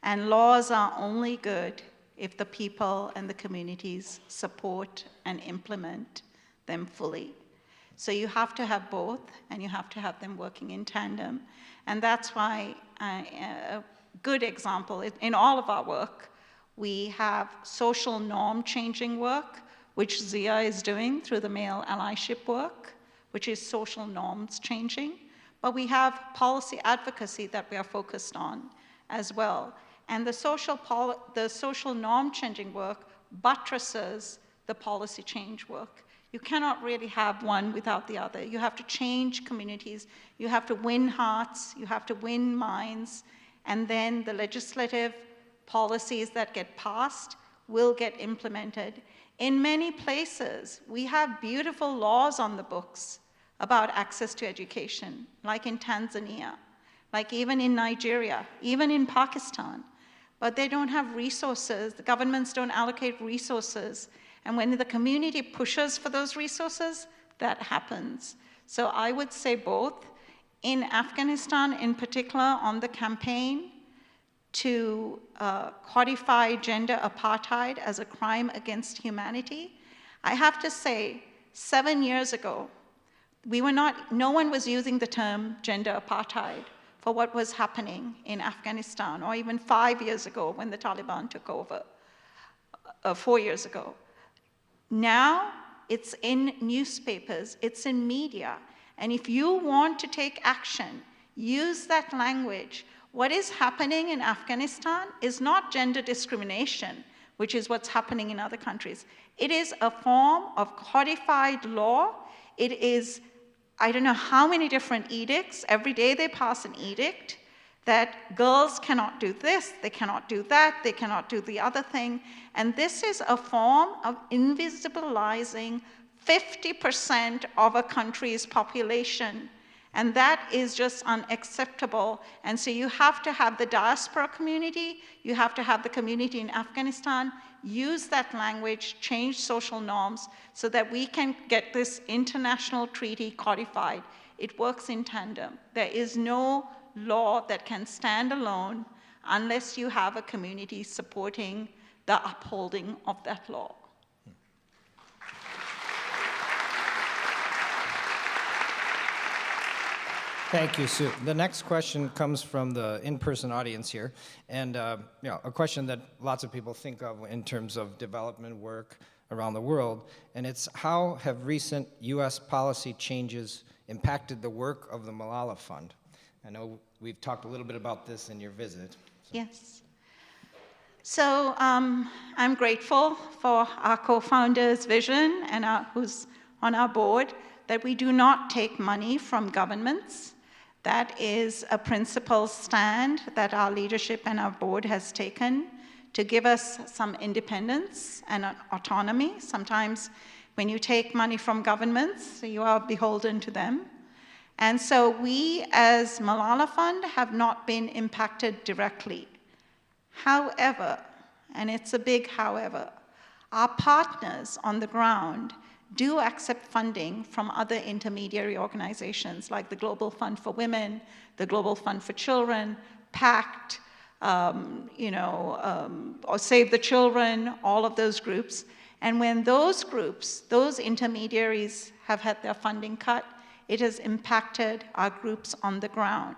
And laws are only good if the people and the communities support and implement them fully. So you have to have both, and you have to have them working in tandem. And that's why a good example, in all of our work, we have social norm changing work, which Zia is doing through the male allyship work, which is social norms changing. But we have policy advocacy that we are focused on as well. And the social norm changing work buttresses the policy change work. You cannot really have one without the other. You have to change communities. You have to win hearts. You have to win minds. And then the legislative policies that get passed will get implemented. In many places, we have beautiful laws on the books about access to education, like in Tanzania, like even in Nigeria, even in Pakistan. But they don't have resources. The governments don't allocate resources. And when the community pushes for those resources, that happens. So I would say both. In Afghanistan, in particular, on the campaign to codify gender apartheid as a crime against humanity, I have to say, 7 years ago, no one was using the term gender apartheid for what was happening in Afghanistan, or even 5 years ago when the Taliban took over, 4 years ago. Now, it's in newspapers, it's in media, and if you want to take action, use that language. What is happening in Afghanistan is not gender discrimination, which is what's happening in other countries. It is a form of codified law. It is, I don't know how many different edicts. Every day they pass an edict that girls cannot do this, they cannot do that, they cannot do the other thing. And this is a form of invisibilizing 50% of a country's population. And that is just unacceptable. And so you have to have the diaspora community, you have to have the community in Afghanistan use that language, change social norms, so that we can get this international treaty codified. It works in tandem. There is no law that can stand alone unless you have a community supporting the upholding of that law. Thank you, Sue. The next question comes from the in-person audience here, and a question that lots of people think of in terms of development work around the world, and it's how have recent U.S. policy changes impacted the work of the Malala Fund? I know we've talked a little bit about this in your visit. Yes. So I'm grateful for our co-founder's vision and who's on our board, that we do not take money from governments. That is a principal stand that our leadership and our board has taken to give us some independence and autonomy. Sometimes when you take money from governments, you are beholden to them. And so we, as Malala Fund, have not been impacted directly. However, and it's a big however, our partners on the ground do accept funding from other intermediary organizations like the Global Fund for Women, the Global Fund for Children, PACT, or Save the Children, all of those groups. And when those groups, those intermediaries have had their funding cut, it has impacted our groups on the ground.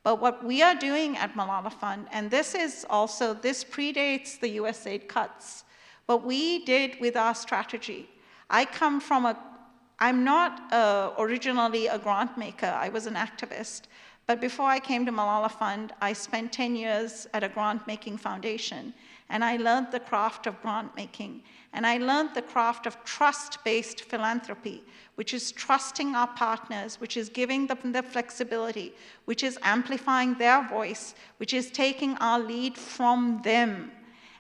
But what we are doing at Malala Fund, and this predates the USAID cuts, what we did with our strategy. I'm not originally a grant maker, I was an activist. But before I came to Malala Fund, I spent 10 years at a grant-making foundation, and I learned the craft of grant-making. And I learned the craft of trust-based philanthropy, which is trusting our partners, which is giving them the flexibility, which is amplifying their voice, which is taking our lead from them.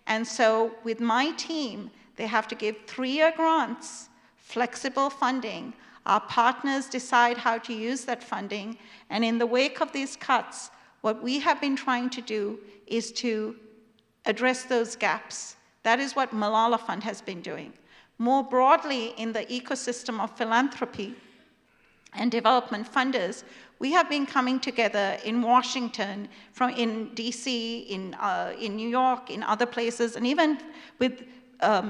And so with my team, they have to give 3-year grants, flexible funding. Our partners decide how to use that funding. And in the wake of these cuts, what we have been trying to do is to address those gaps. That is what Malala Fund has been doing. More broadly, in the ecosystem of philanthropy and development funders, we have been coming together in Washington, in DC, in New York, in other places, and even with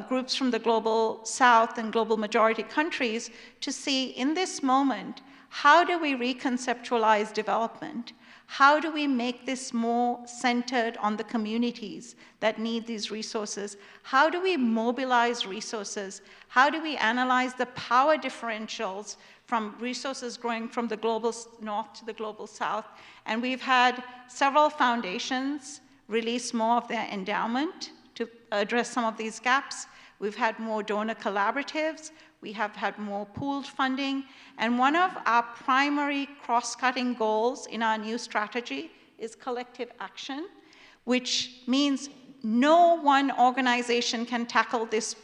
groups from the global south and global majority countries to see in this moment, how do we reconceptualize development? How do we make this more centered on the communities that need these resources? How do we mobilize resources? How do we analyze the power differentials from resources growing from the global north to the global south? And we've had several foundations release more of their endowment to address some of these gaps. We've had more donor collaboratives. We have had more pooled funding. And one of our primary cross-cutting goals in our new strategy is collective action, which means no one organization can tackle this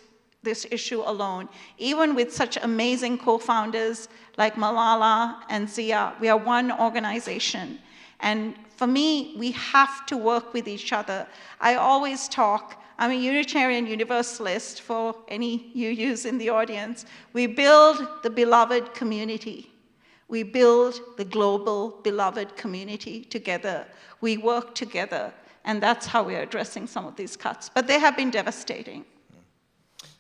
issue alone. Even with such amazing co-founders like Malala and Zia, we are one organization. And for me, we have to work with each other. I always talk, I'm a Unitarian Universalist for any UUs in the audience. We build the beloved community. We build the global beloved community together. We work together, and that's how we're addressing some of these cuts. But they have been devastating.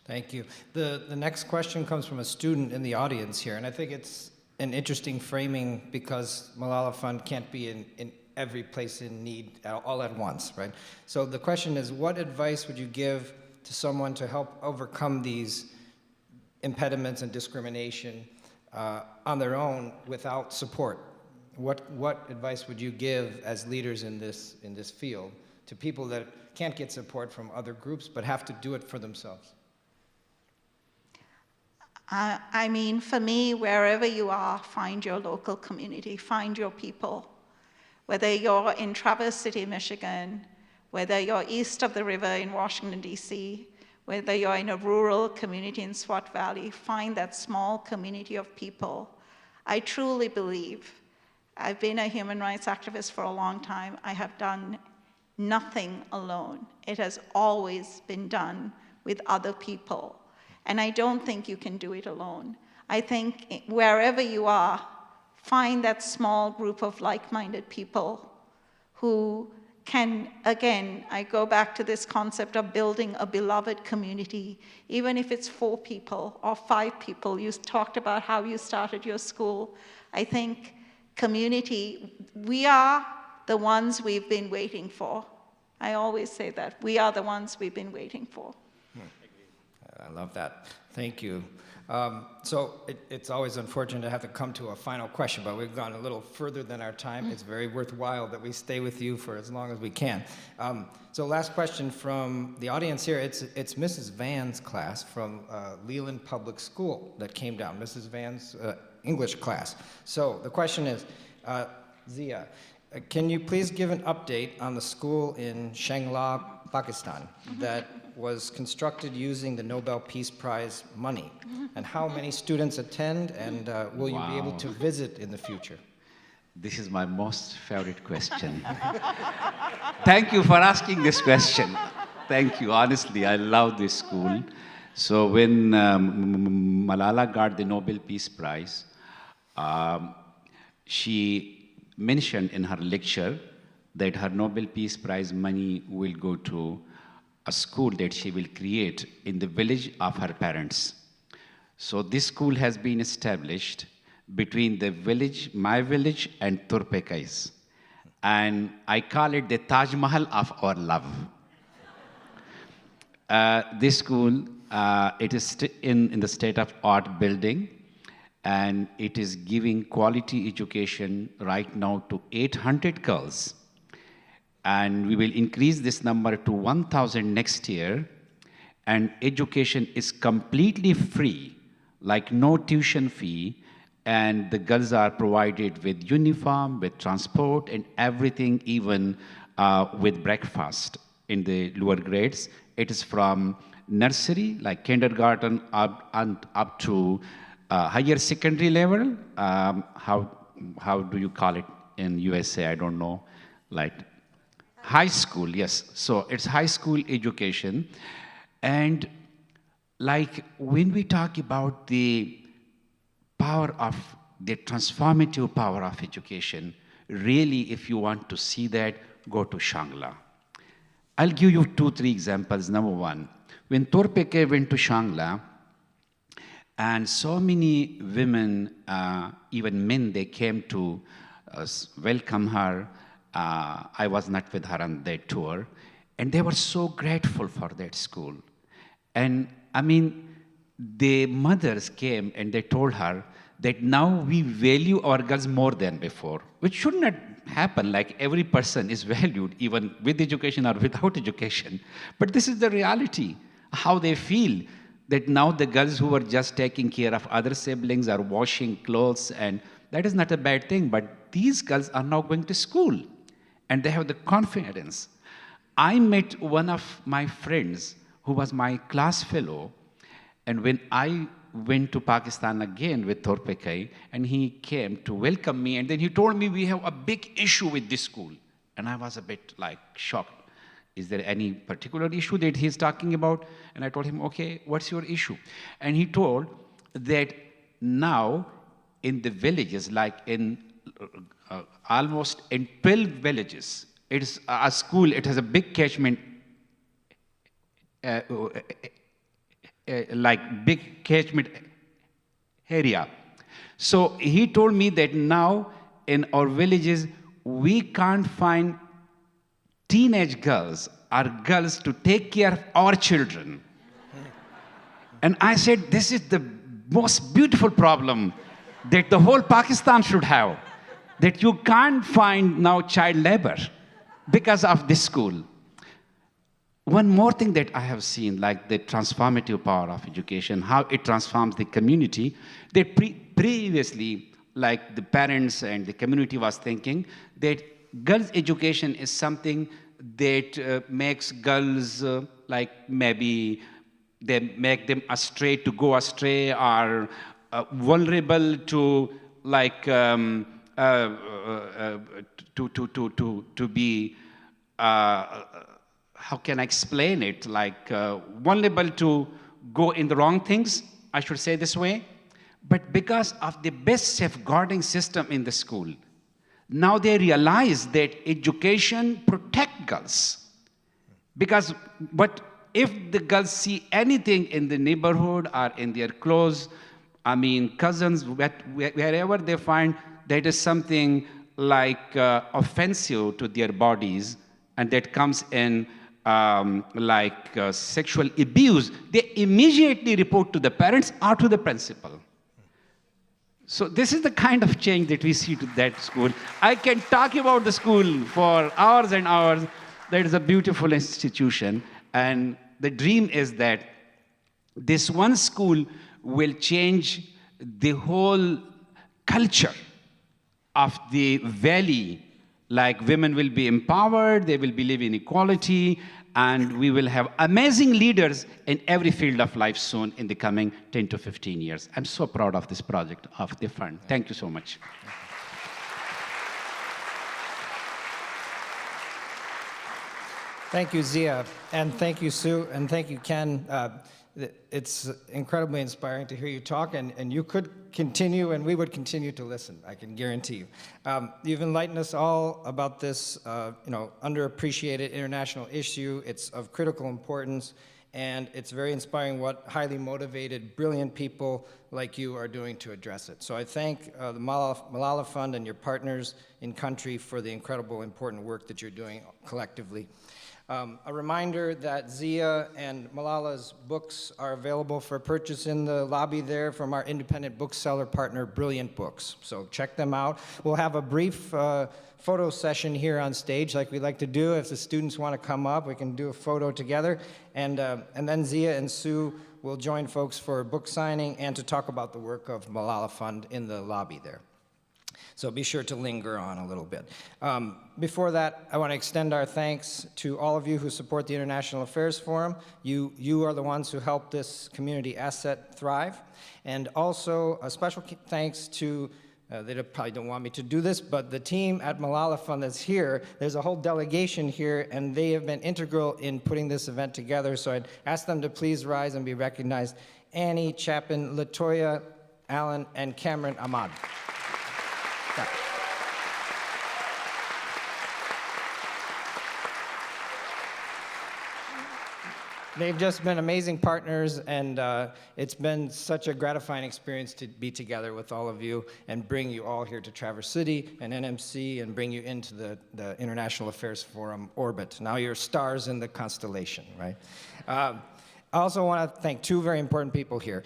Thank you. The next question comes from a student in the audience here, and I think it's an interesting framing because Malala Fund can't be in every place in need all at once, right? So the question is, what advice would you give to someone to help overcome these impediments and discrimination on their own without support? What advice would you give as leaders in this field to people that can't get support from other groups but have to do it for themselves? I mean, for me, wherever you are, find your local community, find your people. Whether you're in Traverse City, Michigan, whether you're east of the river in Washington, D.C., whether you're in a rural community in Swat Valley, find that small community of people. I truly believe, I've been a human rights activist for a long time, I have done nothing alone. It has always been done with other people. And I don't think you can do it alone. I think wherever you are, find that small group of like-minded people who can, again, I go back to this concept of building a beloved community, even if it's 4 people or 5 people. You talked about how you started your school. I think community, we are the ones we've been waiting for. I always say that. We are the ones we've been waiting for. I love that. Thank you. So it's always unfortunate to have to come to a final question, but we've gone a little further than our time. It's very worthwhile that we stay with you for as long as we can. So last question from the audience here. It's Mrs. Van's class from Leland Public School that came down, Mrs. Van's English class. So the question is, Zia, can you please give an update on the school in Shangla, Pakistan, that was constructed using the Nobel Peace Prize money? And how many students attend, and will you be able to visit in the future? This is my most favorite question. Thank you for asking this question. Thank you. Honestly, I love this school. So when Malala got the Nobel Peace Prize, she mentioned in her lecture that her Nobel Peace Prize money will go to a school that she will create in the village of her parents. So this school has been established between the village, my village, and Turpekais. And I call it the Taj Mahal of our love. This school, it is in the state-of-art building, and it is giving quality education right now to 800 girls. And we will increase this number to 1,000 next year. And education is completely free, like no tuition fee. And the girls are provided with uniform, with transport, and everything, even with breakfast in the lower grades. It is from nursery, like kindergarten, up to higher secondary level. How do you call it in USA? I don't know. Like high school, yes. So it's high school education. And like when we talk about the power of, the transformative power of education, really, if you want to see that, go to Shangla. I'll give you 2-3 examples. Number one, when Torpeke went to Shangla, and so many women, even men, they came to welcome her. I was not with her on that tour. And they were so grateful for that school. And I mean, the mothers came and they told her that now we value our girls more than before, which should not happen. Like every person is valued, even with education or without education. But this is the reality, how they feel, that now the girls who were just taking care of other siblings are washing clothes, and that is not a bad thing, but these girls are now going to school, and they have the confidence. I met one of my friends who was my class fellow, and when I went to Pakistan again with Torpekai, and he came to welcome me, and then he told me we have a big issue with this school. And I was a bit like shocked. Is there any particular issue that he's talking about? And I told him, okay, what's your issue? And he told that now in the villages, like in almost in 12 villages, it's a school, it has a big catchment, like big catchment area. So he told me that now in our villages, we can't find teenage girls or girls to take care of our children. And I said, this is the most beautiful problem that the whole Pakistan should have, that you can't find now child labor because of this school. One more thing that I have seen, like the transformative power of education, how it transforms the community, that previously, like the parents and the community was thinking that girls' education is something that makes girls like maybe they make them astray, to go astray, or vulnerable to like to be how can I explain it? Like vulnerable to go in the wrong things, I should say this way. But because of the best safeguarding system in the school, now they realize that education protects girls. Because but if the girls see anything in the neighborhood or in their clothes, I mean cousins, wherever they find, that is something like offensive to their bodies, and that comes in sexual abuse, they immediately report to the parents or to the principal. So this is the kind of change that we see to that school. I can talk about the school for hours and hours. That is a beautiful institution. And the dream is that this one school will change the whole culture of the valley. Like women will be empowered, they will be living equality, and we will have amazing leaders in every field of life soon in the coming 10 to 15 years. I'm so proud of this project, of the fund. Thank you so much. Thank you, Zia, and thank you, Sue, and thank you, Ken. It's incredibly inspiring to hear you talk, and you could continue, and we would continue to listen, I can guarantee you. You've enlightened us all about this underappreciated international issue. It's of critical importance, and it's very inspiring what highly motivated, brilliant people like you are doing to address it. So I thank the Malala Fund and your partners in country for the incredible, important work that you're doing collectively. A reminder that Zia and Malala's books are available for purchase in the lobby there from our independent bookseller partner, Brilliant Books. So check them out. We'll have a brief photo session here on stage like we like to do. If the students want to come up, we can do a photo together. And then Zia and Sue will join folks for book signing and to talk about the work of Malala Fund in the lobby there. So be sure to linger on a little bit. Before that, I want to extend our thanks to all of you who support the International Affairs Forum. You are the ones who help this community asset thrive. And also a special thanks to, they probably don't want me to do this, but the team at Malala Fund that's here. There's a whole delegation here, and they have been integral in putting this event together. So I'd ask them to please rise and be recognized. Annie Chapin, Latoya Allen, and Cameron Ahmad. They've just been amazing partners, and it's been such a gratifying experience to be together with all of you and bring you all here to Traverse City and NMC and bring you into the International Affairs Forum orbit. Now you're stars in the constellation, right? I also want to thank two very important people here,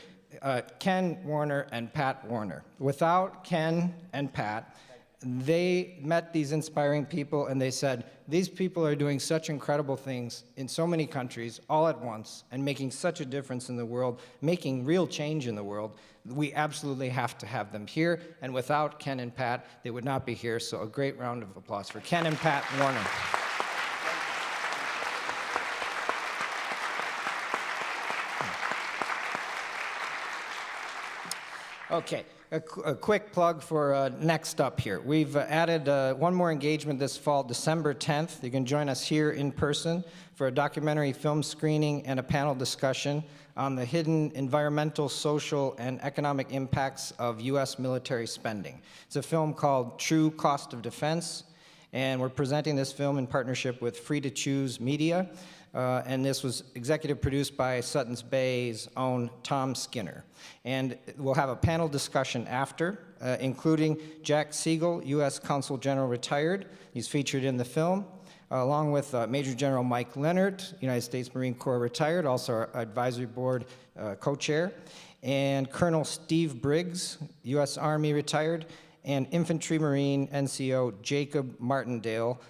Ken Warner and Pat Warner. Without Ken and Pat, they met these inspiring people and they said, these people are doing such incredible things in so many countries all at once and making such a difference in the world, making real change in the world. We absolutely have to have them here. And without Ken and Pat, they would not be here. So a great round of applause for Ken and Pat Warner. Okay. A quick plug for next up here. We've added one more engagement this fall, December 10th. You can join us here in person for a documentary film screening and a panel discussion on the hidden environmental, social, and economic impacts of U.S. military spending. It's a film called True Cost of Defense, and we're presenting this film in partnership with Free to Choose Media, and this was executive produced by Suttons Bay's own Tom Skinner. And we'll have a panel discussion after, including Jack Siegel, U.S. Consul General retired. He's featured in the film, along with Major General Mike Leonard, United States Marine Corps retired, also our advisory board co-chair, and Colonel Steve Briggs, U.S. Army retired, and Infantry Marine NCO Jacob Martindale,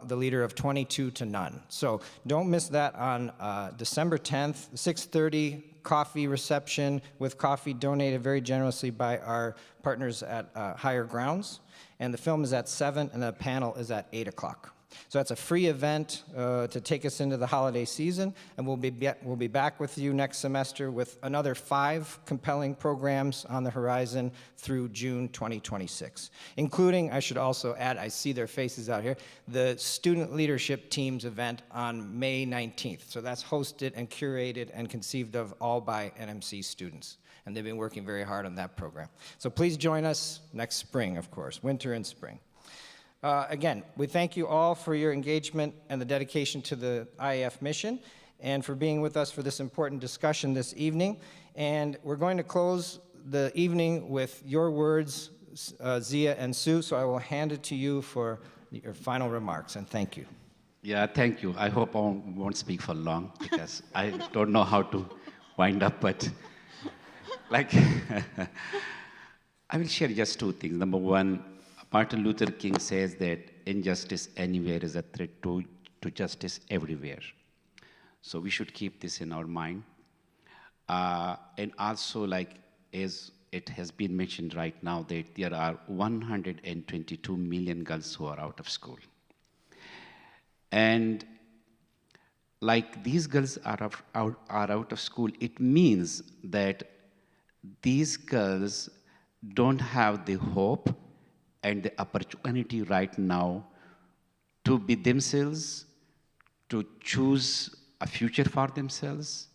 the leader of 22 to None. So don't miss that on December 10th, 6:30, coffee reception with coffee donated very generously by our partners at Higher Grounds. And the film is at 7, and the panel is at 8 o'clock. So that's a free event to take us into the holiday season, and we'll be back with you next semester with another 5 compelling programs on the horizon through June 2026, including, I should also add, I see their faces out here, the Student Leadership Teams event on May 19th. So that's hosted and curated and conceived of all by NMC students, and they've been working very hard on that program. So please join us next spring, of course, winter and spring. Again, we thank you all for your engagement and the dedication to the IAF mission and for being with us for this important discussion this evening. And we're going to close the evening with your words Zia and Sue, so I will hand it to you for your final remarks, and thank you. Yeah, thank you. I hope I won't speak for long because I don't know how to wind up, but like, I will share just two things. Number one, Martin Luther King says that injustice anywhere is a threat to justice everywhere. So we should keep this in our mind. And also, like, as it has been mentioned right now, that there are 122 million girls who are out of school. And like these girls are out of school, it means that these girls don't have the hope and the opportunity right now to be themselves, to choose a future for themselves,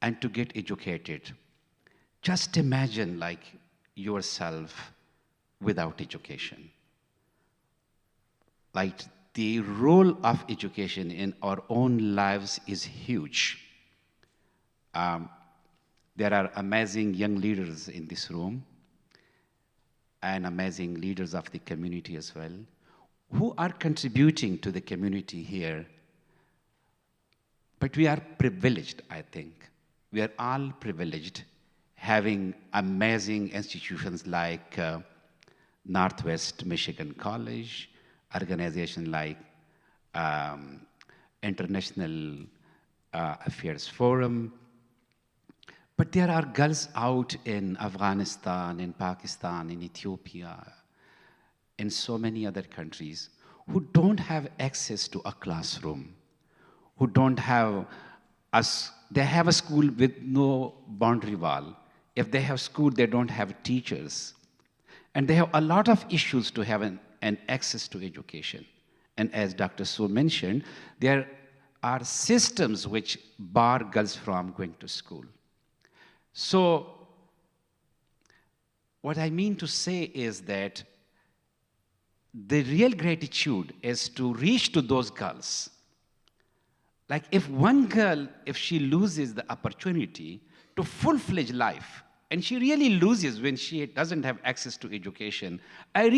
and to get educated. Just imagine like yourself without education. Like the role of education in our own lives is huge. There are amazing young leaders in this room and amazing leaders of the community as well, who are contributing to the community here. But we are privileged, I think. We are all privileged having amazing institutions like Northwestern Michigan College, organizations like International Affairs Forum. But there are girls out in Afghanistan, in Pakistan, in Ethiopia, in so many other countries who don't have access to a classroom, who don't have they have a school with no boundary wall. If they have school, they don't have teachers. And they have a lot of issues to have an access to education. And as Dr. Su mentioned, there are systems which bar girls from going to school. So what I mean to say is that the real gratitude is to reach to those girls. Like if one girl, if she loses the opportunity to full-fledged life, and she really loses when she doesn't have access to education, I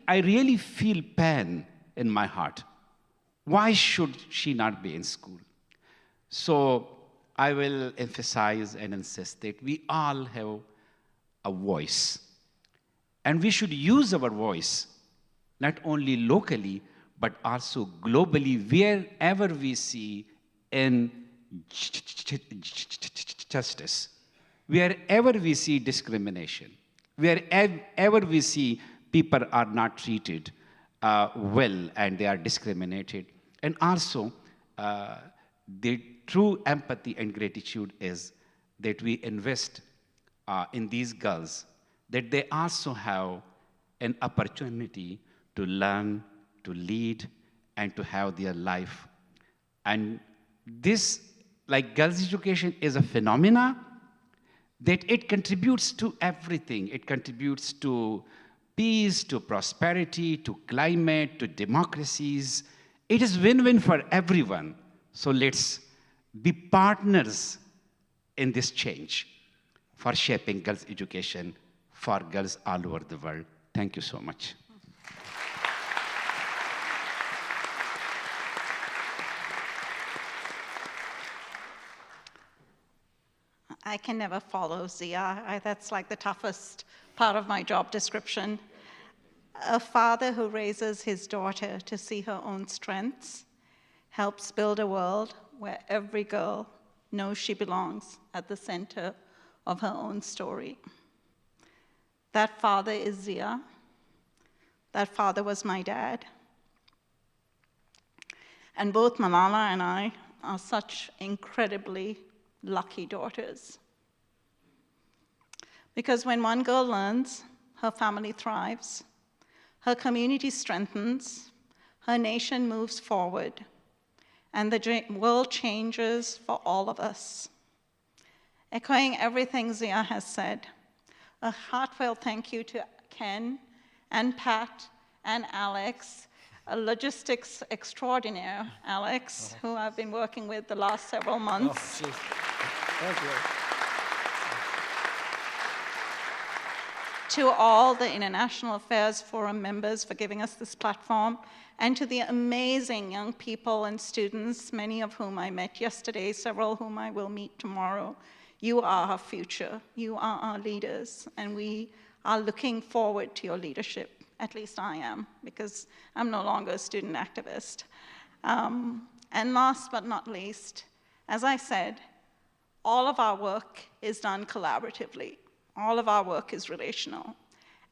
really feel pain in my heart. Why should she not be in school? So I will emphasize and insist that we all have a voice. And we should use our voice, not only locally, but also globally, wherever we see injustice, wherever we see discrimination, wherever we see people are not treated well and they are discriminated. And also, the true empathy and gratitude is that we invest in these girls, that they also have an opportunity to learn, to lead, and to have their life. And this, like girls' education, is a phenomena that it contributes to everything. It contributes to peace, to prosperity, to climate, to democracies. It is win-win for everyone. So let's be partners in this change for shaping girls' education for girls all over the world. Thank you so much. I can never follow Zia. That's like the toughest part of my job description. A father who raises his daughter to see her own strengths helps build a world where every girl knows she belongs at the center of her own story. That father is Zia. That father was my dad. And both Malala and I are such incredibly lucky daughters. Because when one girl learns, her family thrives, her community strengthens, her nation moves forward, and the world changes for all of us. Echoing everything Zia has said, a heartfelt thank you to Ken and Pat and Alex, a logistics extraordinaire, Alex, who I've been working with the last several months. Oh, thank you. to all the International Affairs Forum members for giving us this platform, and to the amazing young people and students, many of whom I met yesterday, several whom I will meet tomorrow. You are our future. You are our leaders, and we are looking forward to your leadership. At least I am, because I'm no longer a student activist. And last but not least, as I said, all of our work is done collaboratively. All of our work is relational.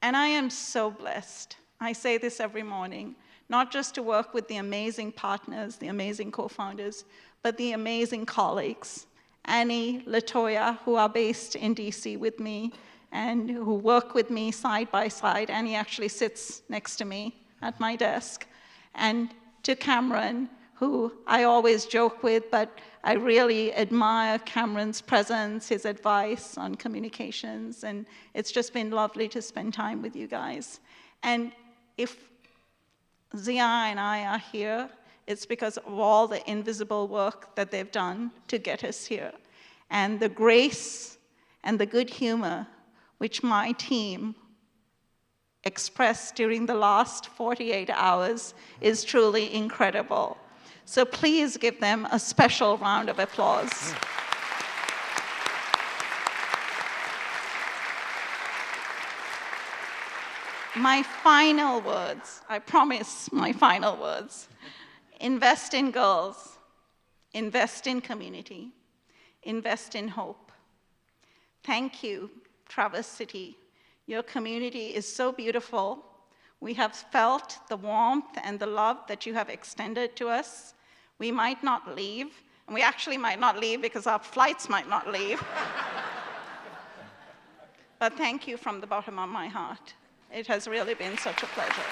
And I am so blessed. I say this every morning, not just to work with the amazing partners, the amazing co-founders, but the amazing colleagues. Annie, Latoya, who are based in DC with me, and who work with me side by side. Annie actually sits next to me at my desk. And to Cameron, who I always joke with, but I really admire Cameron's presence, his advice on communications, and it's just been lovely to spend time with you guys. And if Zia and I are here, it's because of all the invisible work that they've done to get us here. And the grace and the good humor which my team expressed during the last 48 hours is truly incredible. So please give them a special round of applause. My final words, I promise my final words. Invest in girls, invest in community, invest in hope. Thank you, Traverse City. Your community is so beautiful. We have felt the warmth and the love that you have extended to us. We might not leave, and we actually might not leave because our flights might not leave. But thank you from the bottom of my heart. It has really been such a pleasure.